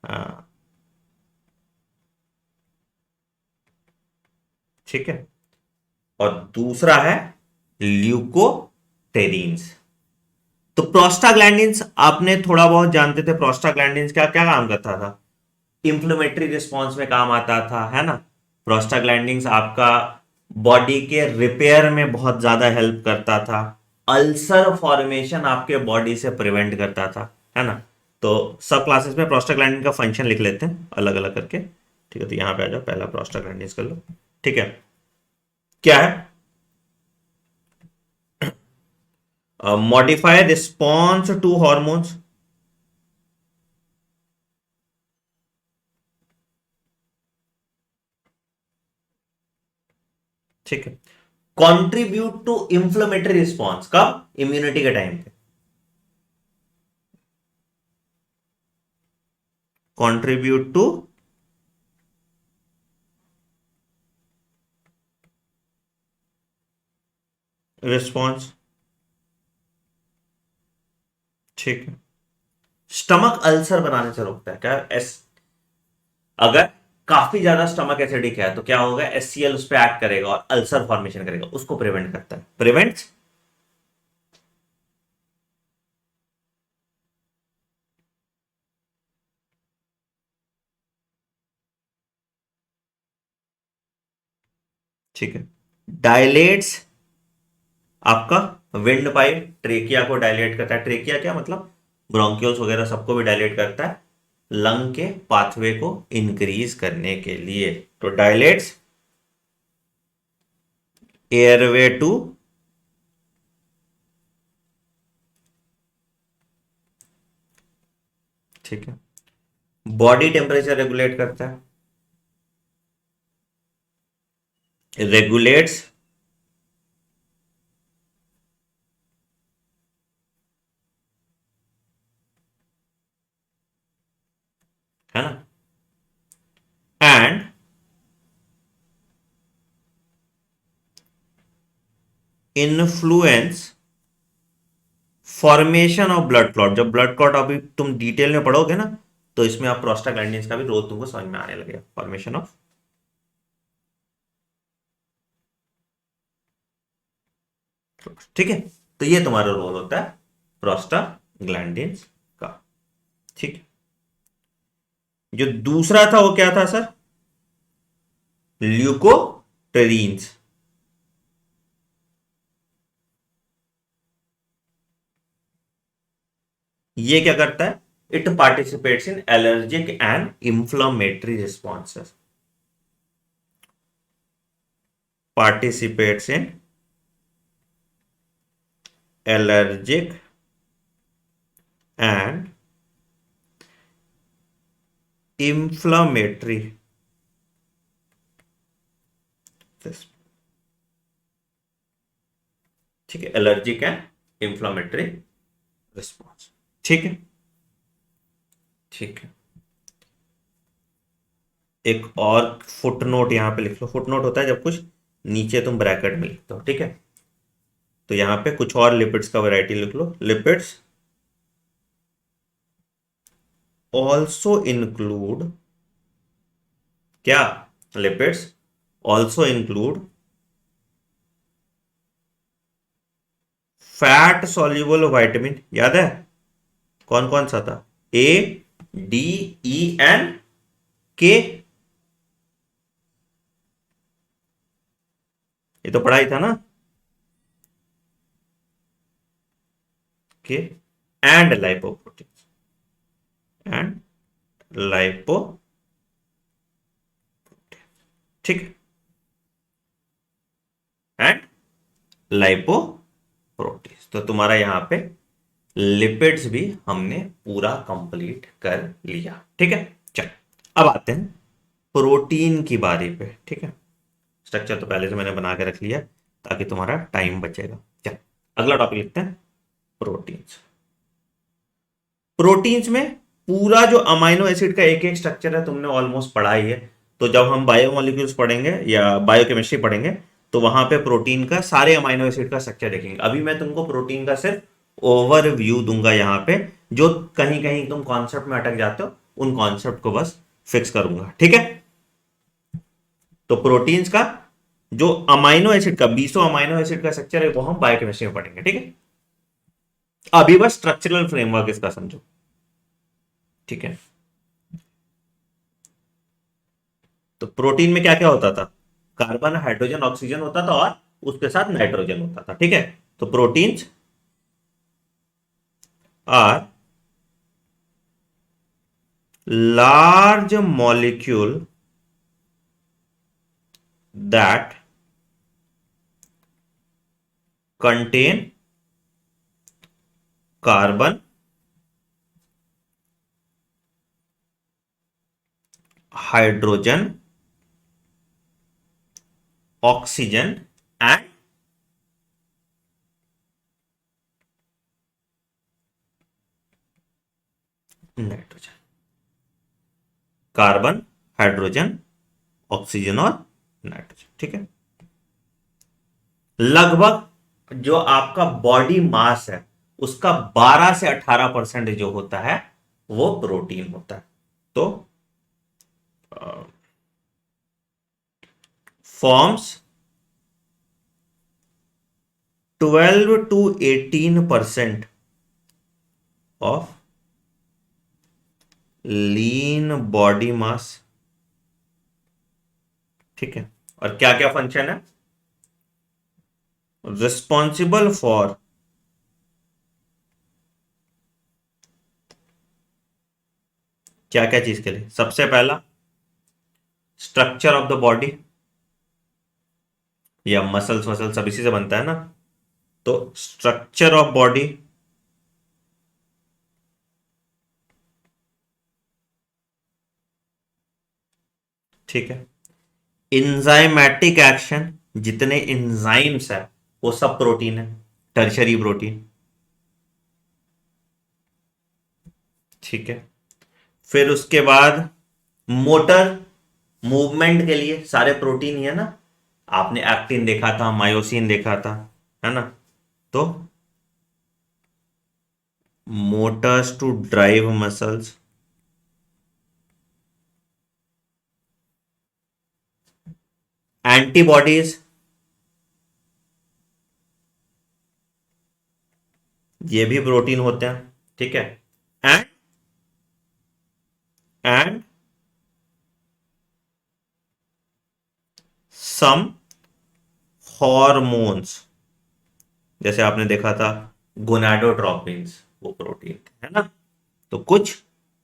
हाँ, ठीक है। और दूसरा है ल्यूकोटेरीन्स। तो प्रोस्टाग्लैंडिन्स आपने थोड़ा बहुत जानते थे, प्रोस्टाग्लैंडिन्स क्या क्या काम करता था? इंफ्लेमेटरी रिस्पॉन्स में काम आता था, है ना। प्रोस्टाग्लैंडिन्स आपका बॉडी के रिपेयर में बहुत ज्यादा हेल्प करता था। अल्सर फॉर्मेशन आपके बॉडी से प्रिवेंट करता था, है ना। तो सब क्लासेस में प्रोस्टाग्लैंडिन का फंक्शन लिख लेते हैं अलग अलग करके। ठीक है, तो यहां पे आ जाओ, पहला प्रोस्टाग्लैंडिन कर लो। ठीक है, क्या है? Modify response to hormones. ठीक है, कंट्रीब्यूट टू इंफ्लेमेटरी रिस्पॉन्स कब? इम्यूनिटी के टाइम पे। Contribute to response. ठीक है, स्टमक अल्सर बनाने से रोकता है क्या? अगर काफी ज्यादा स्टमक एसिडिक है तो क्या होगा, एससीएल उस पर एक्ट करेगा और अल्सर फॉर्मेशन करेगा, उसको प्रिवेंट करता है, प्रिवेंट्स। ठीक है, डायलेट्स आपका विंड पाइप, ट्रेकिया को डायलेट करता है। ट्रेकिया क्या मतलब? ब्रोंकियोल्स वगैरह सबको भी डायलेट करता है, लंग के पाथवे को इंक्रीज करने के लिए। तो डायलेट्स एयरवे टू ठीक है, बॉडी टेम्परेचर रेगुलेट करता है, रेगुलेट्स है ना। And influence formation of blood clot. जब ब्लड क्लॉट अभी तुम डिटेल में पढ़ोगे ना, तो इसमें आप प्रोस्टाग्लैंडिन्स का भी रोल तुमको समझ में आने लगेगा, फॉर्मेशन ऑफ। ठीक है, तो ये तुम्हारा रोल होता है प्रोस्टाग्लैंडिन्स का। ठीक है, जो दूसरा था वो क्या था सर? ल्यूकोट्रीन्स। ये क्या करता है? It participates in allergic and inflammatory responses. Participates in allergic and inflammatory. ठीक है, एलर्जिक एंड इंफ्लामेटरी रिस्पॉन्स। ठीक है, ठीक है। एक और फुटनोट यहां पे लिख लो। फुटनोट होता है जब कुछ नीचे तुम ब्रैकेट में लिखते हो। ठीक है, तो यहां पे कुछ और लिपिड्स का वैरायटी लिख लो। लिपिड्स ऑल्सो इंक्लूड, क्या? Lipids also include fat soluble vitamin. याद है कौन कौन सा था? ए, डी, ई एंड के। ये तो पढ़ा ही था ना, के एंड लाइपोप्रोटीन, एंड लाइपो। ठीक है, एंड लाइपोप्रोटीन। तो तुम्हारा यहां पे लिपिड्स भी हमने पूरा कंप्लीट कर लिया। ठीक है, चल अब आते हैं प्रोटीन की बारी पे। ठीक है, स्ट्रक्चर तो पहले से मैंने बना के रख लिया ताकि तुम्हारा टाइम बचेगा। चल अगला टॉपिक लिखते हैं, प्रोटीन्स। प्रोटीन्स में पूरा जो अमाइनो एसिड का एक एक स्ट्रक्चर है तुमने ऑलमोस्ट पढ़ा ही है। तो जब हम बायोमोलिक्यूल्स पढ़ेंगे या बायोकेमिस्ट्री पढ़ेंगे, तो वहां पे प्रोटीन का सारे अमाइनो एसिड का स्ट्रक्चर देखेंगे। अभी मैं तुमको प्रोटीन का सिर्फ ओवरव्यू दूंगा यहां पे। जो कहीं कहीं तुम कॉन्सेप्ट में अटक जाते हो, उन कॉन्सेप्ट को बस फिक्स करूंगा। ठीक है, तो प्रोटीन्स का जो अमाइनो एसिड का 20 अमाइनो एसिड का स्ट्रक्चर है वो हम बायोकेमिस्ट्री में पढ़ेंगे। ठीक है, अभी बस स्ट्रक्चरल फ्रेमवर्क इसका समझो। ठीक है, तो प्रोटीन में क्या क्या होता था? कार्बन, हाइड्रोजन, ऑक्सीजन होता था और उसके साथ नाइट्रोजन होता था। ठीक है, तो proteins are large molecule that contain carbon, hydrogen, oxygen and nitrogen. Carbon, hydrogen, oxygen और नाइट्रोजन। ठीक है, लगभग जो आपका बॉडी मास है उसका 12 से 18% जो होता है वो प्रोटीन होता है। तो forms 12 to 18% of lean body mass. ठीक है, और क्या क्या फंक्शन है? रिस्पॉन्सिबल फॉर क्या क्या चीज के लिए? सबसे पहला स्ट्रक्चर ऑफ द बॉडी, या मसल्स वसल सब इसी से बनता है ना। तो स्ट्रक्चर ऑफ बॉडी, ठीक है। इंजाइमेटिक एक्शन, जितने इंजाइम्स है वो सब प्रोटीन है, टर्शरी प्रोटीन। ठीक है, फिर उसके बाद मोटर मूवमेंट के लिए सारे प्रोटीन ही है ना। आपने एक्टिन देखा था, मायोसिन देखा था, है ना। तो motors to drive muscles, antibodies, ये भी प्रोटीन होते हैं, ठीक है। एंड एंड सम हॉर्मोन्स, जैसे आपने देखा था गोनाडोट्रोपिन्स, वो प्रोटीन है ना। तो कुछ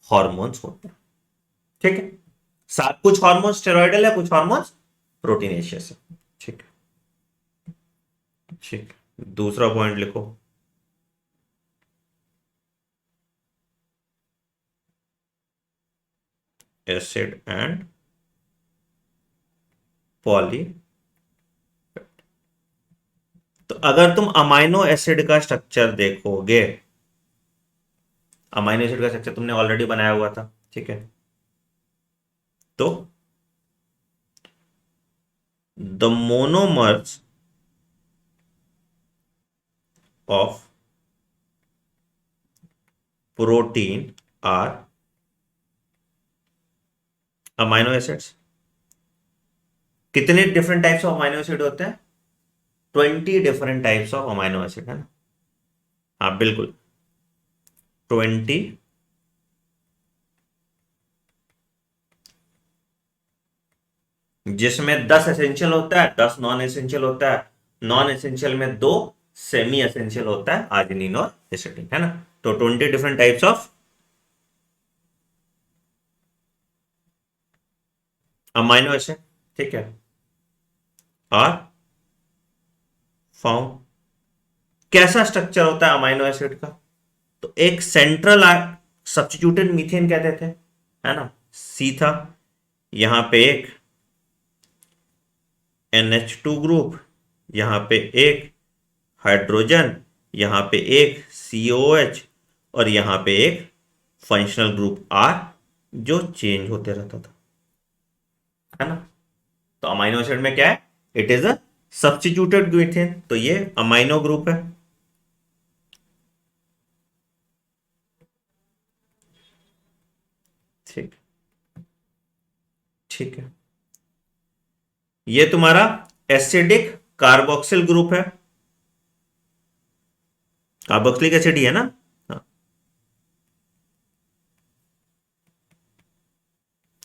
हॉर्मोन्स होते हैं, ठीक है। साथ कुछ हॉर्मोन्स स्टेरॉइडल है, कुछ हॉर्मोन्स प्रोटीनेशियस है, ठीक है। ठीक, दूसरा पॉइंट लिखो। एसिड एंड पॉली, तो अगर तुम अमाइनो एसिड का स्ट्रक्चर देखोगे, अमाइनो एसिड का स्ट्रक्चर तुमने ऑलरेडी बनाया हुआ था, ठीक है। तो the monomers of protein are amino acids. कितने different types of amino acid होते हैं? 20 different types of amino acid, है ना। हाँ बिल्कुल, 20, जिसमें 10 एसेंशियल होता है, 10 नॉन एसेंशियल होता है। नॉन एसेंशियल में दो सेमी एसेंशियल होता है, आर्जिनिन और हिस्टीडीन, है ना। तो 20 different types of amino acid, ठीक है, और फाउंड। कैसा स्ट्रक्चर होता है अमाइनो एसिड का? तो एक सेंट्रल सब्स्टिट्यूटेड मीथेन कहते थे, है ना, सी था। यहां पे एक NH2 ग्रुप, यहां पे एक हाइड्रोजन, यहां पे एक COH, और यहां पे एक फंक्शनल ग्रुप R, जो चेंज होते रहता था, है ना। तो अमाइनो एसिड में क्या है? It is a substituted methane, तो ये अमाइनो ग्रुप है, ठीक। ठीक है, ये तुम्हारा एसिडिक कार्बोक्सिल ग्रुप है, कार्बोक्सिलिक एसिड ही है ना। हाँ,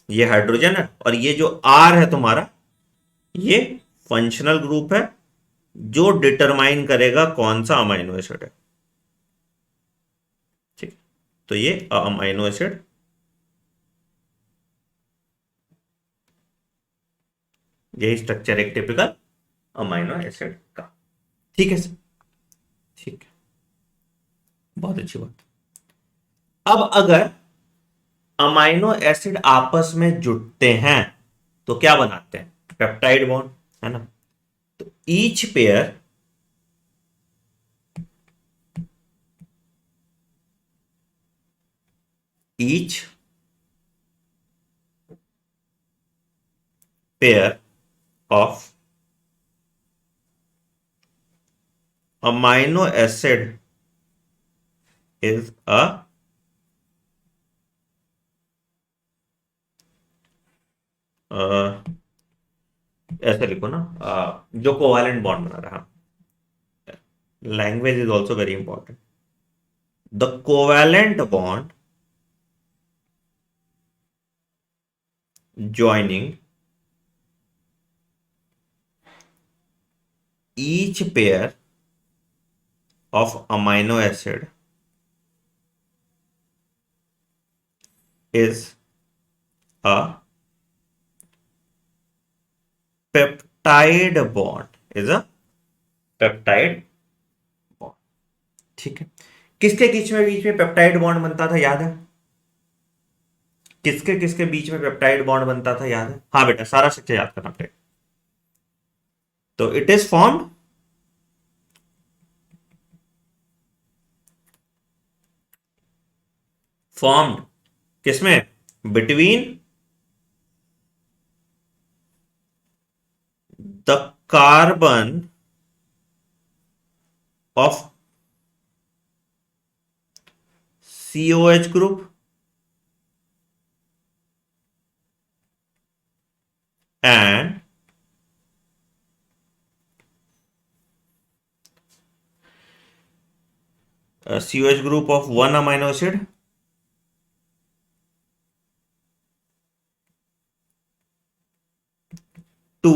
ये हाइड्रोजन है, और ये जो आर है तुम्हारा, ये फंक्शनल ग्रुप है, जो डिटरमाइन करेगा कौन सा अमाइनो एसिड है, ठीक। तो ये अमाइनो एसिड, यही स्ट्रक्चर एक टिपिकल अमाइनो एसिड का, ठीक है सर। ठीक है, बहुत अच्छी बात। अब अगर अमाइनो एसिड आपस में जुड़ते हैं तो क्या बनाते हैं? पेप्टाइड बॉन्ड, है ना। तो each pair of amino acid is a, ऐसे लिखो ना, जो कोवैलेंट बॉन्ड बना रहा। Language is also very important. The covalent bond joining each pair of amino acid is a peptide bond, is a peptide bond, ठीक है। किसके बीच में पेप्टाइड बॉन्ड बनता था, याद है? किसके किसके बीच में पेप्टाइड बॉन्ड बनता था, याद है? हाँ बेटा, सारा स्ट्रक्चर याद करना पड़ेगा। तो इट इज फॉर्म्ड किसमें? Between the carbon of COH group and a COH group of one amino acid to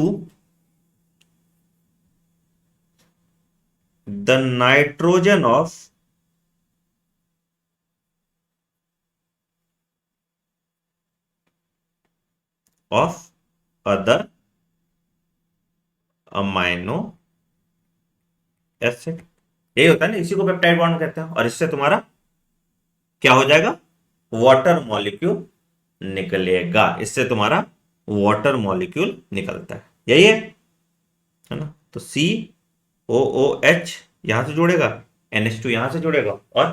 the nitrogen of other amino acid। यही होता है ना, इसी को पेप्टाइड बॉन्ड कहते हैं। और इससे तुम्हारा क्या हो जाएगा, वाटर मॉलिक्यूल निकलेगा। इससे तुम्हारा वाटर मॉलिक्यूल निकलता है, यही है ना। तो COOH यहां से जुड़ेगा, NH2 यहां से जुड़ेगा और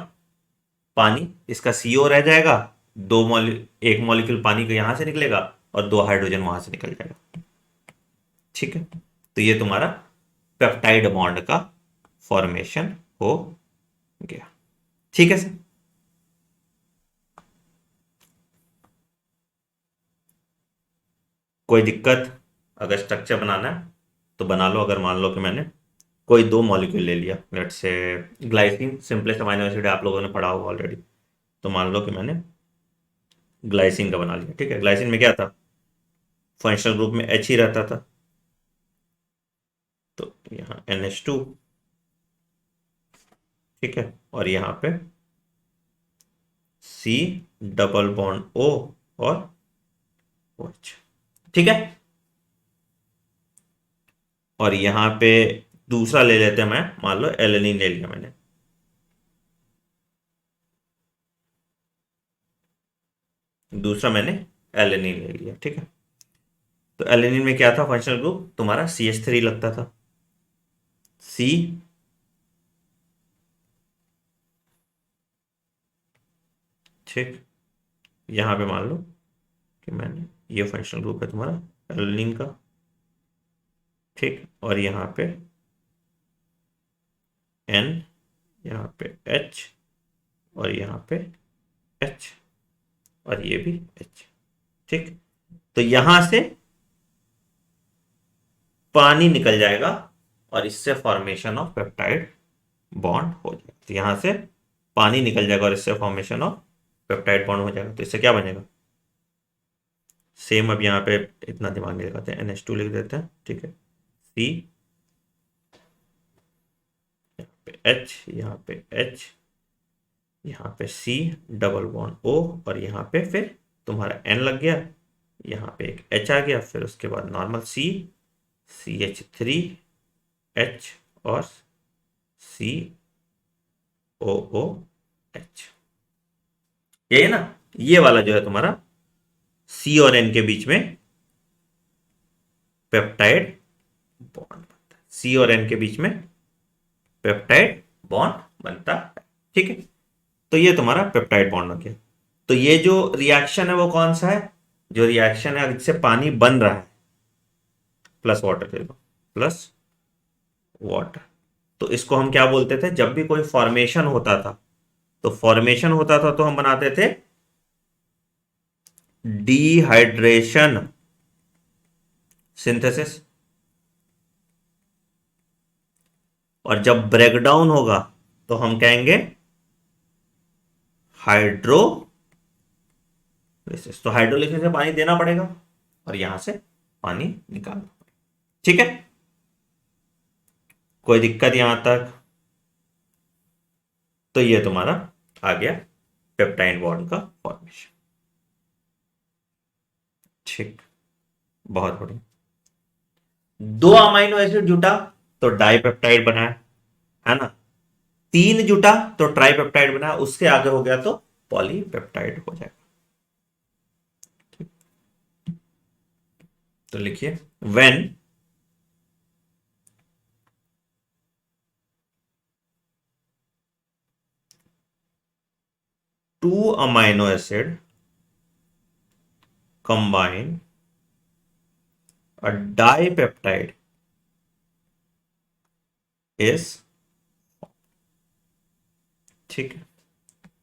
पानी इसका CO रह जाएगा। एक मॉलिक्यूल पानी का यहां से निकलेगा और दो हाइड्रोजन वहां से निकल जाएगा। ठीक है, तो ये तुम्हारा पेप्टाइड बॉन्ड का फॉर्मेशन हो गया। ठीक है सर। कोई दिक्कत? अगर स्ट्रक्चर बनाना है तो बना लो। अगर मान लो कि मैंने कोई दो मॉलिक्यूल ले लिया, let's say glycine, simplest amino acid आप लोगों ने पढ़ा होगा ऑलरेडी। तो मान लो कि मैंने ग्लाइसिन का बना लिया। ठीक है, ग्लाइसिन में क्या था, फंक्शनल ग्रुप में H ही रहता था। तो यहाँ NH2, ठीक है, और यहाँ पे C डबल बॉन्ड O और OH। ठीक है, और यहाँ पे दूसरा ले लेते हैं, मैं मान लो एलेनिन ले लिया मैंने। दूसरा मैंने एलेनिन ले लिया। ठीक है, तो एलेनिन में क्या था, फंक्शनल ग्रुप तुम्हारा CH3 लगता था। C, ठीक, यहाँ पे मान लो कि मैंने ये फंक्शनल ग्रुप है तुम्हारा एलेनिन का। ठीक, और यहाँ पे N, यहाँ पे H और यहाँ पे H और ये भी H। ठीक, तो यहां से पानी निकल जाएगा और इससे फॉर्मेशन ऑफ पेप्टाइड बॉन्ड हो जाएगा। तो यहां से पानी निकल जाएगा और इससे फॉर्मेशन ऑफ पेप्टाइड बॉन्ड हो जाएगा। तो इससे क्या बनेगा, सेम। अब यहाँ पे इतना दिमाग नहीं लगाते हैं, NH2 लिख देते हैं। ठीक है, C, यहाँ पे H, यहाँ पे H, यहाँ पे C डबल बॉन्ड O और यहाँ पे फिर तुम्हारा N लग गया, यहाँ पे एक H आ गया, फिर उसके बाद नॉर्मल C, CH3, H और COOH। ये है ना, ये वाला जो है तुम्हारा C और N के बीच में पेप्टाइड बॉन्ड बनता है। C और N के बीच में पेप्टाइड बॉन्ड बनता है। ठीक है, तो ये तुम्हारा पेप्टाइड बॉन्ड हो गया। तो ये जो रिएक्शन है वो कौन सा है, जो रिएक्शन है जिससे पानी बन रहा है, प्लस वाटर ले लो, प्लस वाटर। तो इसको हम क्या बोलते थे, जब भी कोई फॉर्मेशन होता था, तो फॉर्मेशन होता था तो हम बनाते थे डिहाइड्रेशन सिंथेसिस। और जब ब्रेकडाउन होगा तो हम कहेंगे हाइड्रोलिसिस। तो हाइड्रोलिसिस से पानी देना पड़ेगा और यहां से पानी निकालना पड़ेगा। ठीक है, कोई दिक्कत यहां तक? तो ये तुम्हारा आ गया पेप्टाइड बॉन्ड का फॉर्मेशन। ठीक, बहुत बढ़िया। दो अमाइनो एसिड जुटा तो डाइपेप्टाइड बना है ना। तीन जुटा तो ट्राइपेप्टाइड बना, उसके आगे हो गया तो पॉलीपेप्टाइड हो जाएगा। तो लिखिए, when two amino acid combine a dipeptide is ठीक है,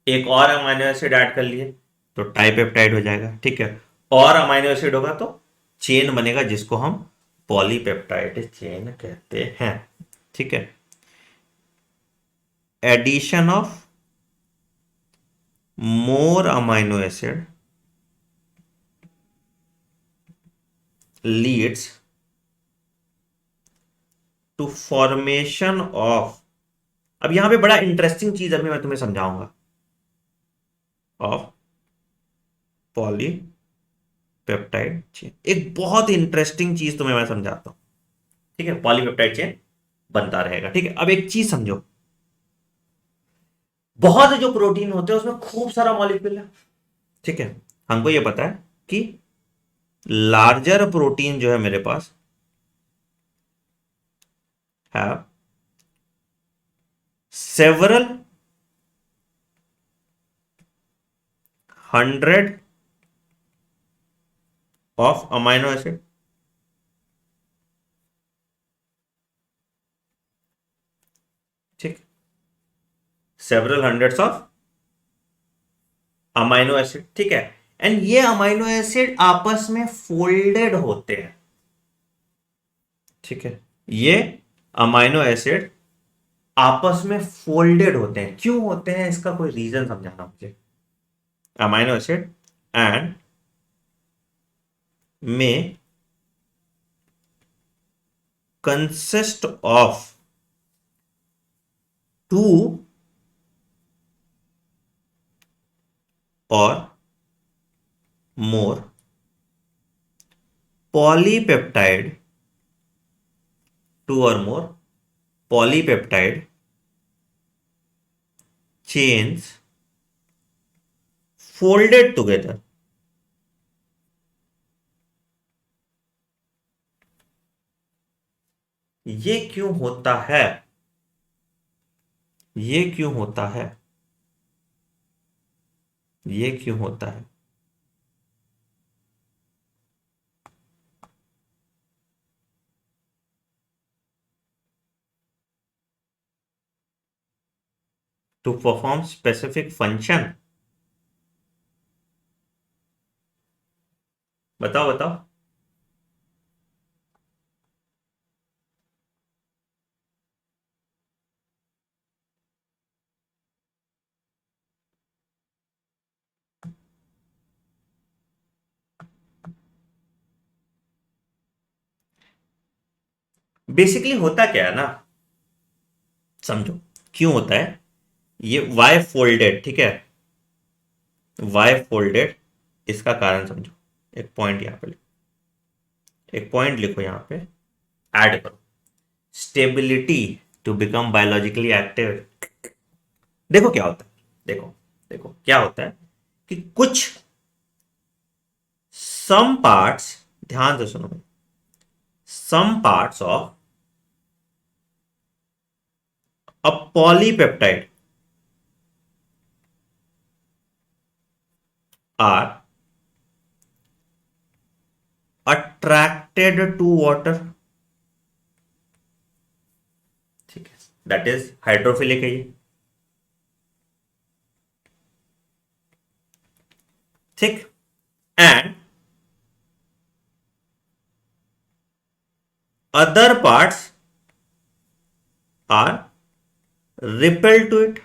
एक और अमीनो एसिड ऐड कर लिए तो टाइपेप्टाइड हो जाएगा। ठीक है, और अमीनो एसिड होगा तो चेन बनेगा, जिसको हम पॉलीपेप्टाइड चेन कहते हैं। ठीक है, addition of more amino acid leads to formation of, अब यहां पे बड़ा इंटरेस्टिंग चीज अभी मैं तुम्हें समझाऊंगा, ऑफ पॉलीपेप्टाइड चेन। एक बहुत इंटरेस्टिंग चीज तुम्हें मैं समझाता हूं। ठीक है, पॉलीपेप्टाइड चेन बनता रहेगा। ठीक है, अब एक चीज समझो, बहुत जो प्रोटीन होते हैं उसमें खूब सारा मॉलिक्यूल है। ठीक है, हमको ये पता है कि लार्जर प्रोटीन जो है मेरे पास है several hundred of amino acid. ठीक, several hundreds of amino acid. ठीक है, एंड ये अमाइनो एसिड आपस में फोल्डेड होते हैं। ठीक है, ये अमाइनो एसिड आपस में फोल्डेड होते हैं। क्यों होते हैं, इसका कोई रीजन समझाना मुझे। अमाइनो एसिड एंड में कंसिस्ट ऑफ टू और मोर पॉलीपेप्टाइड, टू और मोर पॉलीपेप्टाइड चेन्स फोल्डेड टुगेदर। ये क्यों होता है, ये क्यों होता है, ये क्यों होता है? To perform specific function. बताओ बताओ। बेसिकली होता क्या है ना, समझो क्यों होता है। ये वाई फोल्डेड, ठीक है, वाई फोल्डेड, इसका कारण समझो। एक पॉइंट यहां पे एक पॉइंट लिखो यहां पे, ऐड करो, stability to become biologically active. देखो क्या होता है, देखो देखो क्या होता है कि कुछ सम पार्ट्स, ध्यान से सुनो, some parts of a polypeptide are attracted to water. ठीक है, दैट इज हाइड्रोफिलिक है ये। ठीक, and other parts are repel to it.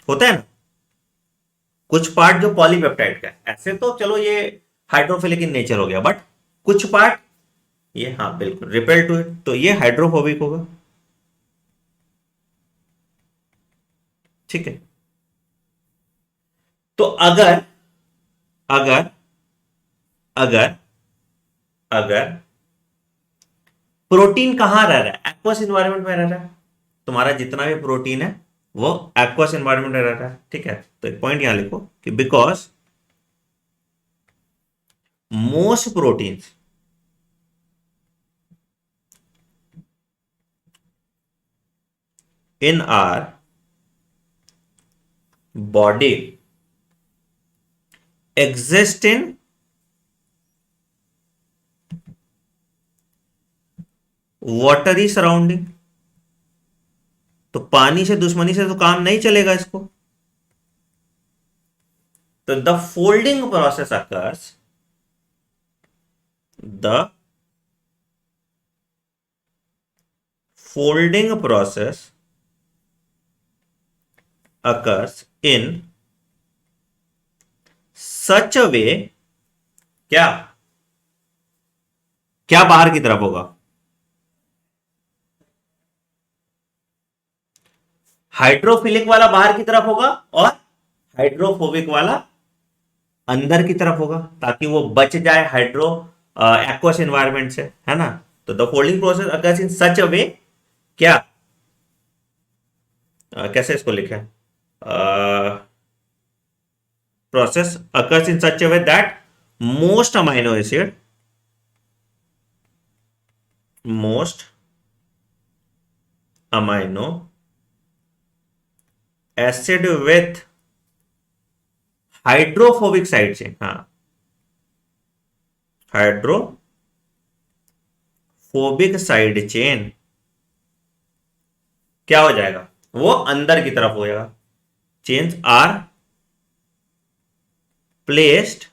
होता है ना, कुछ पार्ट जो पॉलीपेप्टाइड का है, ऐसे तो चलो ये हाइड्रोफिलिक इन नेचर हो गया, बट कुछ पार्ट ये, हाँ बिल्कुल रिपेल टू इट, तो ये हाइड्रोफोबिक होगा। ठीक है, तो अगर अगर अगर अगर प्रोटीन कहां रह रहा है, एक्वस इन्वायरमेंट में रह रहा है, तुम्हारा जितना भी प्रोटीन है वो एक्वस इन्वायरमेंट में रह रहा है। ठीक है, तो एक पॉइंट यहां लिखो कि because most proteins in our body exist in watery surrounding। तो पानी से दुश्मनी से तो काम नहीं चलेगा इसको। तो the folding process occurs, the folding process occurs in such a way, क्या क्या बाहर की तरफ होगा? हाइड्रोफिलिक वाला बाहर की तरफ होगा और हाइड्रोफोबिक वाला अंदर की तरफ होगा, ताकि वो बच जाए हाइड्रो एक्वस एनवायरमेंट से, है ना। तो the folding process occurs in such a way, क्या कैसे इसको लिखे, process occurs in such a way that most amino acid, most amino acid with hydrophobic side chain, हाँ हाइड्रोफोबिक साइड चेन क्या हो जाएगा, वो अंदर की तरफ हो जाएगा। Chains are placed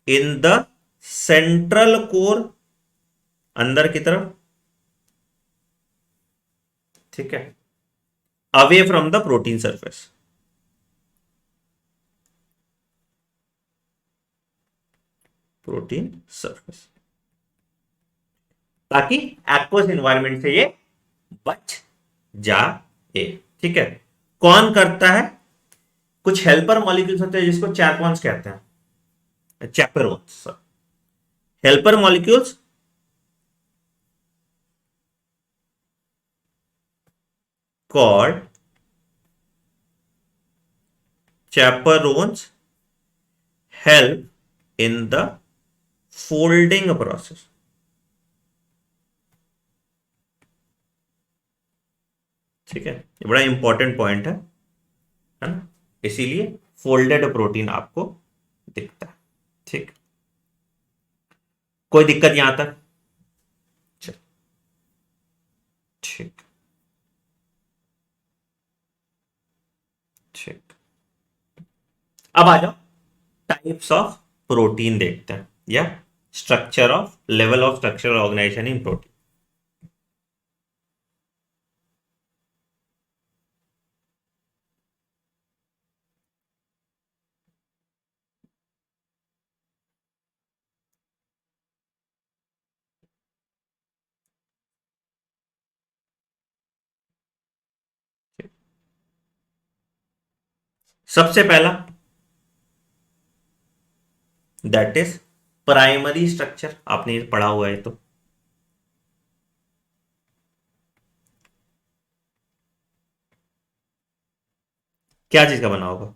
in the central core, अंदर की तरफ, ठीक है, away from the protein surface. Protein surface, ताकि एक्वस एनवायरमेंट से ये बच जाए, ठीक है। कौन करता है? कुछ हेल्पर मॉलिक्यूल्स होते हैं जिसको चैपॉन्स कहते हैं, chaperones, helper molecules called chaperones help in the folding process, ठीक है। ये बड़ा इंपॉर्टेंट पॉइंट है ना, इसीलिए फोल्डेड प्रोटीन आपको दिखता है, ठीक। कोई दिक्कत यहां तक? चल, ठीक ठीक। अब आ जाओ, टाइप्स ऑफ प्रोटीन देखते हैं, या structure of level of structure organisation in protein. सबसे पहला दैट इज प्राइमरी स्ट्रक्चर, आपने ये पढ़ा हुआ है तो। क्या चीज का बना होगा?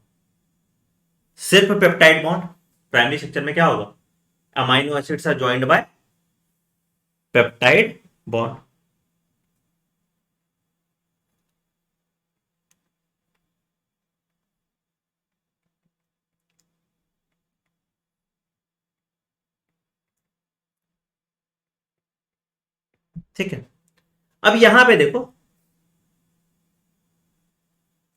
सिर्फ पेप्टाइड बॉन्ड। प्राइमरी स्ट्रक्चर में क्या होगा? Amino acids are joined by peptide bond, ठीक है। अब यहां पे देखो,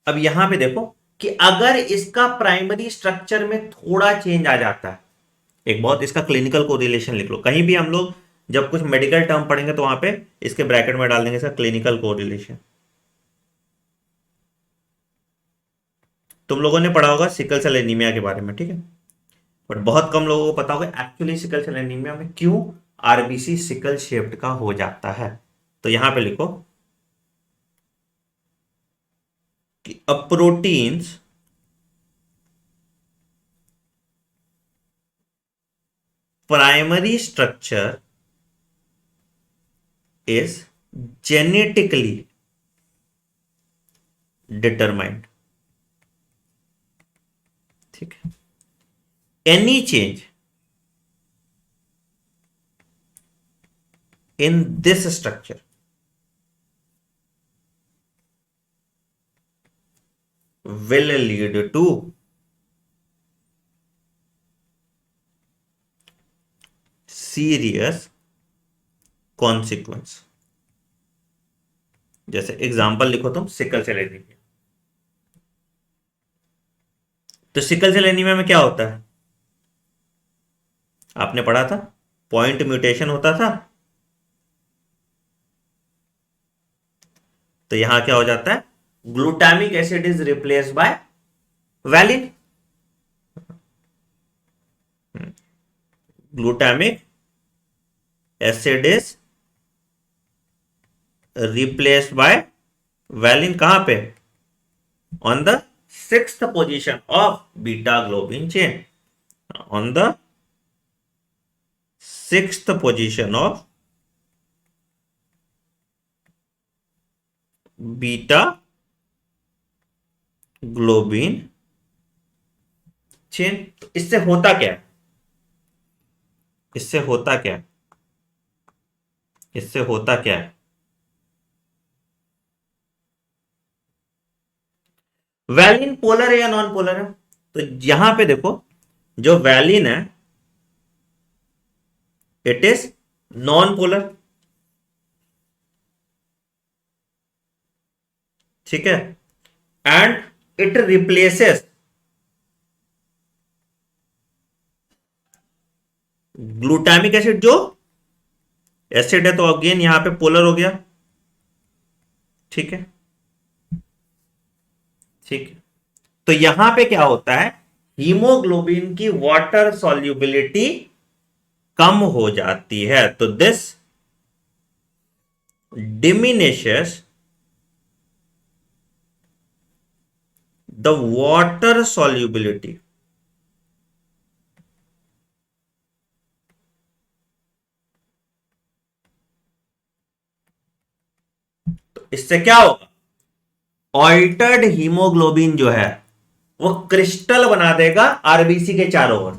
अब यहां पे देखो कि अगर इसका प्राइमरी स्ट्रक्चर में थोड़ा चेंज आ जाता है, एक बहुत इसका क्लिनिकल कोरिलेशन लिख लो, कहीं भी हम लोग जब कुछ मेडिकल टर्म पढ़ेंगे तो वहां पे इसके ब्रैकेट में डाल देंगे इसका क्लिनिकल कोरिलेशन। तुम लोगों ने पढ़ा होगा सिकल सेल एनीमिया के बारे में, ठीक है, बट बहुत कम लोगों को पता होगा एक्चुअली सिकल सेल एनीमिया में क्यों आरबीसी सिकल शेप्ड का हो जाता है। तो यहां पे लिखो कि a proteins primary structure is genetically determined, ठीक है। Any change in this structure will lead to serious consequence, जैसे एग्जाम्पल लिखो तुम सिकल सेल एनीमिया। तो सिकल सेल एनीमिया में क्या होता है, आपने पढ़ा था, पॉइंट म्यूटेशन होता था। तो यहां क्या हो जाता है, glutamic acid is replaced by valine. Glutamic acid is replaced by valine, कहां पे, on the sixth position of beta globin chain, on the sixth position of beta globin chain. तो इससे होता क्या है, इससे होता क्या है, इससे होता क्या है, वैलिन पोलर है या नॉन पोलर है। तो यहां पे देखो, जो वैलिन है इट इज नॉन पोलर, ठीक है, and it replaces glutamic acid, जो एसिड है तो अगेन यहां पे पोलर हो गया, ठीक है, ठीक है। तो यहां पे क्या होता है, हीमोग्लोबिन की वाटर सॉल्युबिलिटी कम हो जाती है, तो this diminishes the water solubility. तो इससे क्या होगा, ऑल्टर्ड हीमोग्लोबिन जो है वो क्रिस्टल बना देगा आरबीसी के चारों ओर।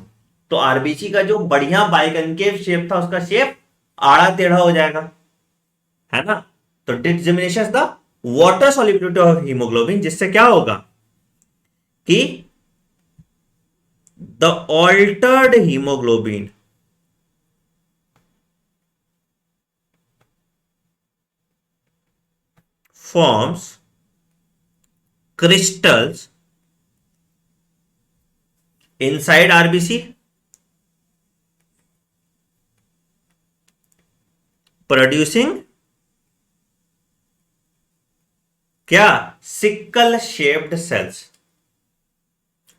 तो आरबीसी का जो बढ़िया बाइकनकेव शेप था उसका शेप आड़ा टेढ़ा हो जाएगा, है ना। तो this diminishes the water solubility of haemoglobin, जिससे क्या होगा कि the altered haemoglobin forms crystals inside RBC, producing क्या, sickle shaped cells,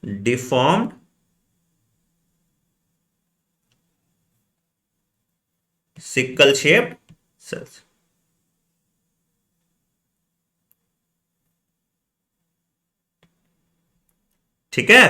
deformed sickle shaped cells, ठीक है।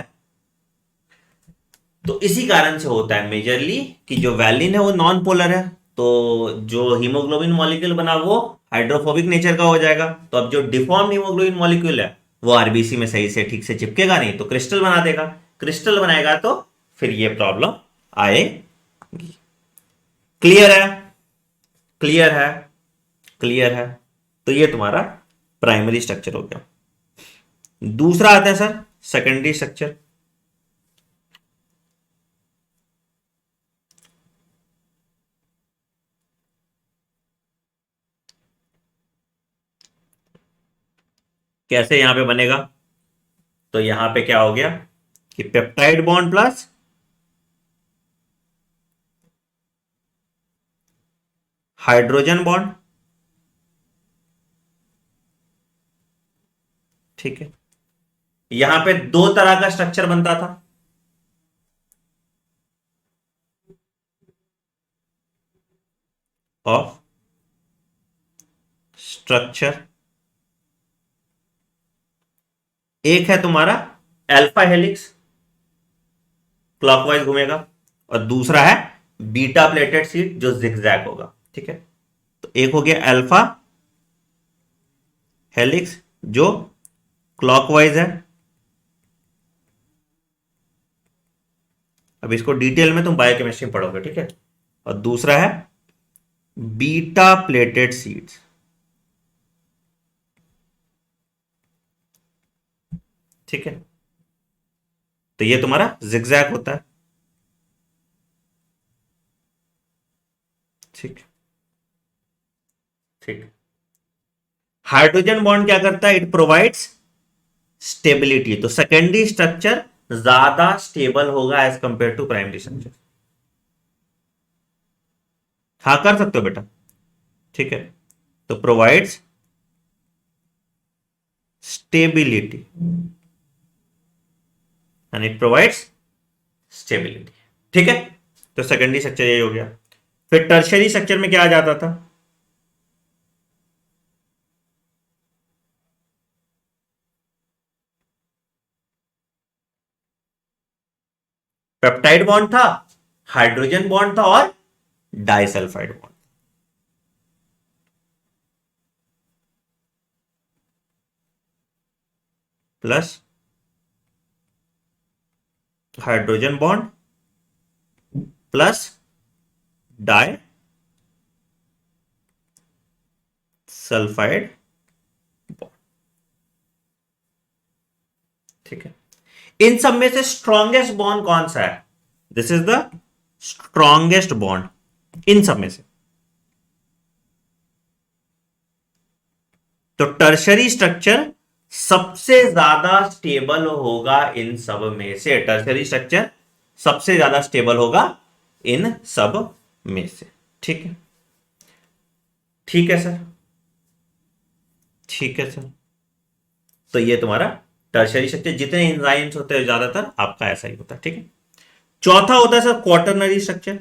तो इसी कारण से होता है मेजरली कि जो वैलिन है वो नॉन पोलर है, तो जो हीमोग्लोबिन मॉलिक्यूल बना वो हाइड्रोफोबिक नेचर का हो जाएगा। तो अब जो डिफॉर्म हीमोग्लोबिन मॉलिक्यूल है वो आरबीसी में सही से ठीक से चिपकेगा नहीं, तो क्रिस्टल बना देगा, क्रिस्टल बनाएगा तो फिर ये प्रॉब्लम आएगी। क्लियर है, क्लियर है, क्लियर है। तो ये तुम्हारा प्राइमरी स्ट्रक्चर हो गया। दूसरा आता है सर सेकेंडरी स्ट्रक्चर। कैसे यहां पे बनेगा, तो यहां पे क्या हो गया कि peptide bond plus hydrogen bond, ठीक है। यहां पे दो तरह का स्ट्रक्चर बनता था, ऑफ स्ट्रक्चर। एक है तुम्हारा अल्फा हेलिक्स, क्लॉकवाइज घूमेगा, और दूसरा है बीटा प्लेटेड सीट जो जिगजैग होगा, ठीक है। तो एक हो गया अल्फा हेलिक्स जो क्लॉकवाइज है, अब इसको डिटेल में तुम बायोकेमिस्ट्री में पढ़ोगे, ठीक है। और दूसरा है बीटा प्लेटेड सीड्स, ठीक है। तो ये तुम्हारा जिगजैग होता है, ठीक, ठीक। हाइड्रोजन बॉन्ड क्या करता है? It provides stability. तो सेकेंडरी स्ट्रक्चर ज्यादा स्टेबल होगा as compare to primary structure. हाँ कर सकते हो बेटा, ठीक है। तो provides stability and it provides stability, ठीक है। तो सेकेंडरी स्ट्रक्चर यही हो गया। फिर टर्शरी स्ट्रक्चर में क्या आ जाता था? पेप्टाइड बॉन्ड था, हाइड्रोजन बॉन्ड था और disulphide bond plus hydrogen bond plus disulphide bond, ठीक है। इन सब में से स्ट्रॉन्गेस्ट बॉन्ड कौन सा है? This is the strongest bond in सब में से। तो टर्शरी स्ट्रक्चर सबसे ज्यादा स्टेबल होगा इन सब में से। टर्शरी स्ट्रक्चर सबसे ज्यादा स्टेबल होगा इन सब में से, ठीक है। ठीक है सर, ठीक है सर। तो ये तुम्हारा टर्शरी स्ट्रक्चर, जितने एंजाइम्स होते हैं ज्यादातर आपका ऐसा ही होता है, ठीक है। चौथा होता है sir quaternary structure.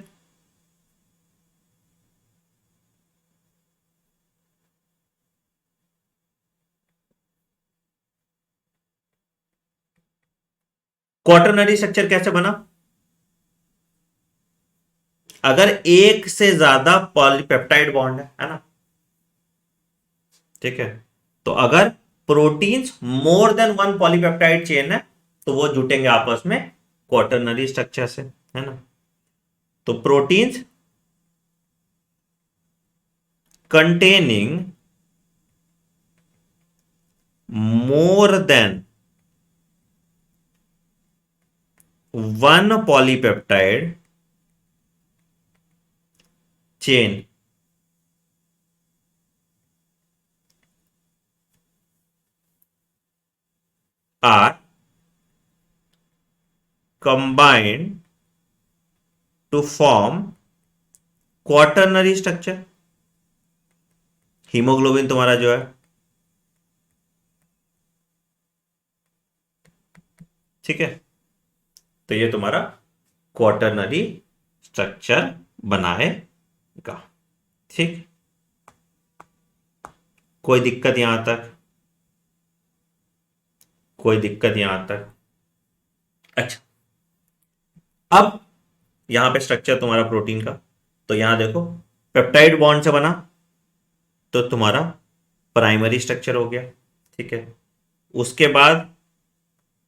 Quaternary structure कैसे बना? अगर एक से ज्यादा पॉलीपेप्टाइड बॉन्ड है ना, ठीक है। तो अगर प्रोटीन्स मोर देन वन पॉलीपेप्टाइड चेन है तो वो जुटेंगे आपस में क्वाटरनरी स्ट्रक्चर से, है ना। तो proteins containing more than one polypeptide chain are combined to form quaternary structure. Haemoglobin तुम्हारा जो है, ठीक है। तो ये तुम्हारा क्वाटरनरी स्ट्रक्चर बनाएगा, ठीक। कोई दिक्कत यहां तक? कोई दिक्कत यहां तक? अच्छा, अब यहां पे स्ट्रक्चर तुम्हारा प्रोटीन का, तो यहां देखो पेप्टाइड बॉन्ड से बना तो तुम्हारा प्राइमरी स्ट्रक्चर हो गया, ठीक है। उसके बाद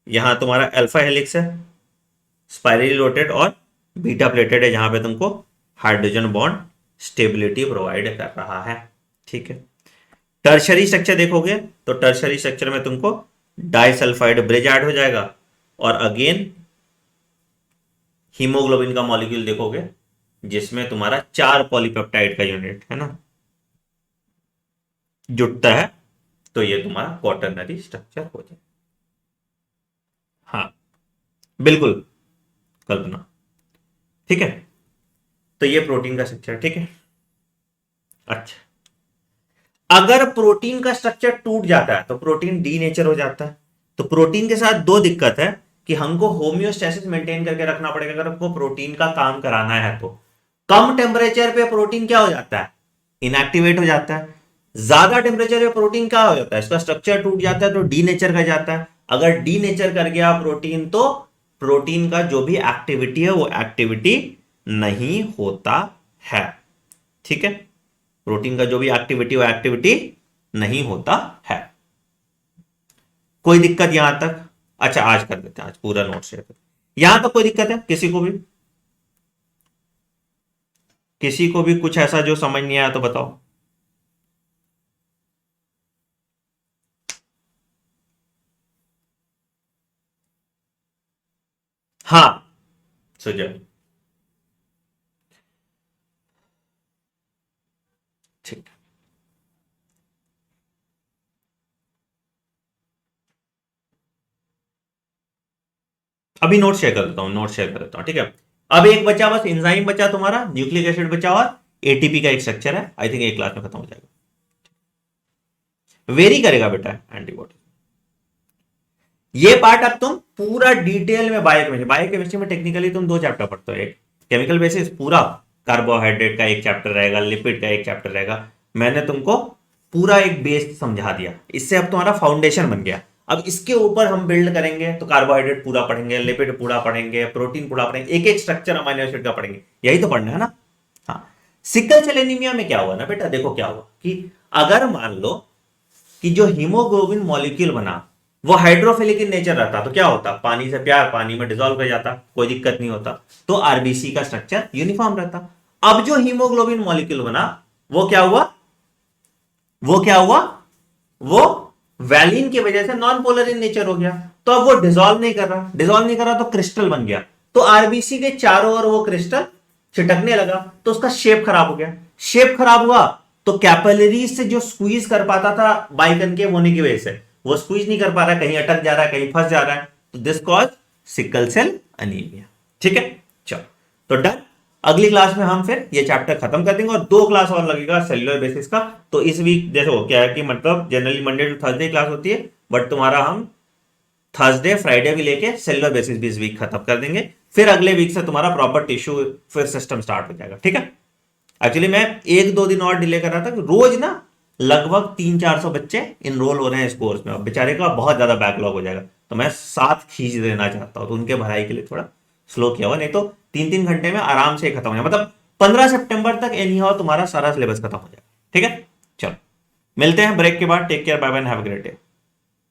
यहां तुम्हारा अल्फा हेलिक्स है, स्पाइरली रोटेट और बीटा प्लेटेड है, जहां पे तुमको हाइड्रोजन बॉन्ड स्टेबिलिटी प्रोवाइड कर रहा है, ठीक है। टर्शरी स्ट्रक्चर देखोगे तो टर्शरी स्ट्रक्चर में तुमको डाइसल्फाइड ब्रिज ऐड हो जाएगा और अगेन हीमोग्लोबिन का मॉलिक्यूल देखोगे जिसमें तुम्हारा 4 पॉलीपेप्टाइड का यूनिट है ना जुटता है, तो ये तुम्हारा क्वाटरनरी स्ट्रक्चर हो जाए। हाँ बिल्कुल कल्पना, ठीक है। तो ये प्रोटीन का स्ट्रक्चर, ठीक है। अच्छा, अगर प्रोटीन का स्ट्रक्चर टूट जाता है तो प्रोटीन डी नेचर हो जाता है। तो प्रोटीन के साथ दो दिक्कत है कि हमको होम्योस्टेसिस मेंटेन करके रखना पड़ेगा अगर हमको प्रोटीन का काम कराना है तो। कम टेम्परेचर पे प्रोटीन क्या हो जाता है? इनएक्टिवेट हो जाता है। ज्यादा टेम्परेचर पे प्रोटीन क्या हो जाता है? इसका स्ट्रक्चर टूट जाता है तो डी नेचर कर जाता है। अगर डी नेचर कर गया प्रोटीन तो प्रोटीन का जो भी एक्टिविटी है वो एक्टिविटी नहीं होता है, ठीक है। प्रोटीन का जो भी एक्टिविटी वो एक्टिविटी नहीं होता है। कोई दिक्कत यहां तक? अच्छा आज कर देते हैं, आज पूरा नोट शेयर कर। यहां तक कोई दिक्कत है किसी को भी? किसी को भी कुछ ऐसा जो समझ नहीं आया तो बताओ। हाँ सुजय, ठीक। अभी नोट शेयर कर देता हूँ, नोट शेयर कर देता हूँ, ठीक है। अब एक बचा बस, एंजाइम बचा तुम्हारा, न्यूक्लिक एसिड बचा और एटीपी का एक स्ट्रक्चर है, आई थिंक एक क्लास में खत्म हो जाएगा। वेरी करेगा बेटा एंटीबॉडी। ये पार्ट अब तुम पूरा डिटेल में बायोकेमिस्ट्री में टेक्निकली तुम दो चैप्टर पढ़ते हो, एक केमिकल बेसिस पूरा, कार्बोहाइड्रेट का एक चैप्टर रहेगा, लिपिड का एक चैप्टर रहेगा। मैंने तुमको पूरा एक बेस समझा दिया, इससे अब तुम्हारा फाउंडेशन बन गया। अब इसके ऊपर हम बिल्ड करेंगे, तो कार्बोहाइड्रेट पूरा पढ़ेंगे, लिपिड पूरा पढ़ेंगे, प्रोटीन पूरा पढ़ेंगे, एक एक स्ट्रक्चर अमीनो एसिड का पढ़ेंगे, यही तो पढ़ना है ना। हाँ, सिकल सेल एनीमिया में क्या हुआ ना बेटा, देखो क्या हुआ कि अगर मान लो कि जो हीमोग्लोबिन मॉलिक्यूल बना वो हाइड्रोफिलिक इन नेचर रहता, तो क्या होता, पानी से प्यार, पानी में डिसॉल्व कर जाता, कोई दिक्कत नहीं होता, तो आरबीसी का स्ट्रक्चर यूनिफॉर्म रहता। अब जो हीमोग्लोबिन मॉलिक्यूल बना वो क्या हुआ, वो क्या हुआ, वो वैलिन की वजह से नॉन पोलर इन नेचर हो गया, तो अब वो डिसॉल्व नहीं कर रहा, डिसॉल्व नहीं कर रहा तो क्रिस्टल बन गया, तो आरबीसी के चारों ओर वो क्रिस्टल छिटकने लगा, तो उसका शेप खराब हो गया। शेप खराब हुआ तो कैपिलरी से जो स्क्वीज कर पाता था बाइकनकेव होने की वजह से, वो स्क्वीज नहीं कर पा रहा है, कहीं अटक जा रहा है, कहीं फंस जा रहा है, तो this cause sickle cell anaemia. ठीक है, चलो तो डन। अगली क्लास में हम फिर ये चैप्टर खत्म कर देंगे और दो क्लास और लगेगा सेलुलर बेसिस का। तो इस वीक देखो क्या है कि मतलब generally Monday to Thursday class होती है, बट तुम्हारा हम थर्सडे फ्राइडे भी लेके सेलुलर बेसिस भी इस वीक खत्म कर देंगे। फिर अगले वीक से तुम्हारा प्रॉपर टिश्यू फिर सिस्टम स्टार्ट हो जाएगा। ठीक है, एक्चुअली मैं एक दो दिन और डिले कर रहा था कि रोज ना लगभग 300-400 बच्चे इनरोल हो रहे हैं इस कोर्स में, अब बेचारे का बहुत ज्यादा बैकलॉग हो जाएगा, तो मैं साथ खींच देना चाहता हूँ, तो उनके भलाई के लिए थोड़ा स्लो किया हुआ, नहीं तो 3-3 घंटे में आराम से खत्म हो जाए, मतलब 15 सितंबर तक एनी हाउ तुम्हारा सारा सिलेबस खत्म हो जाएगा। ठीक है, चलो मिलते हैं ब्रेक के बाद, take care, bye bye, have a great day.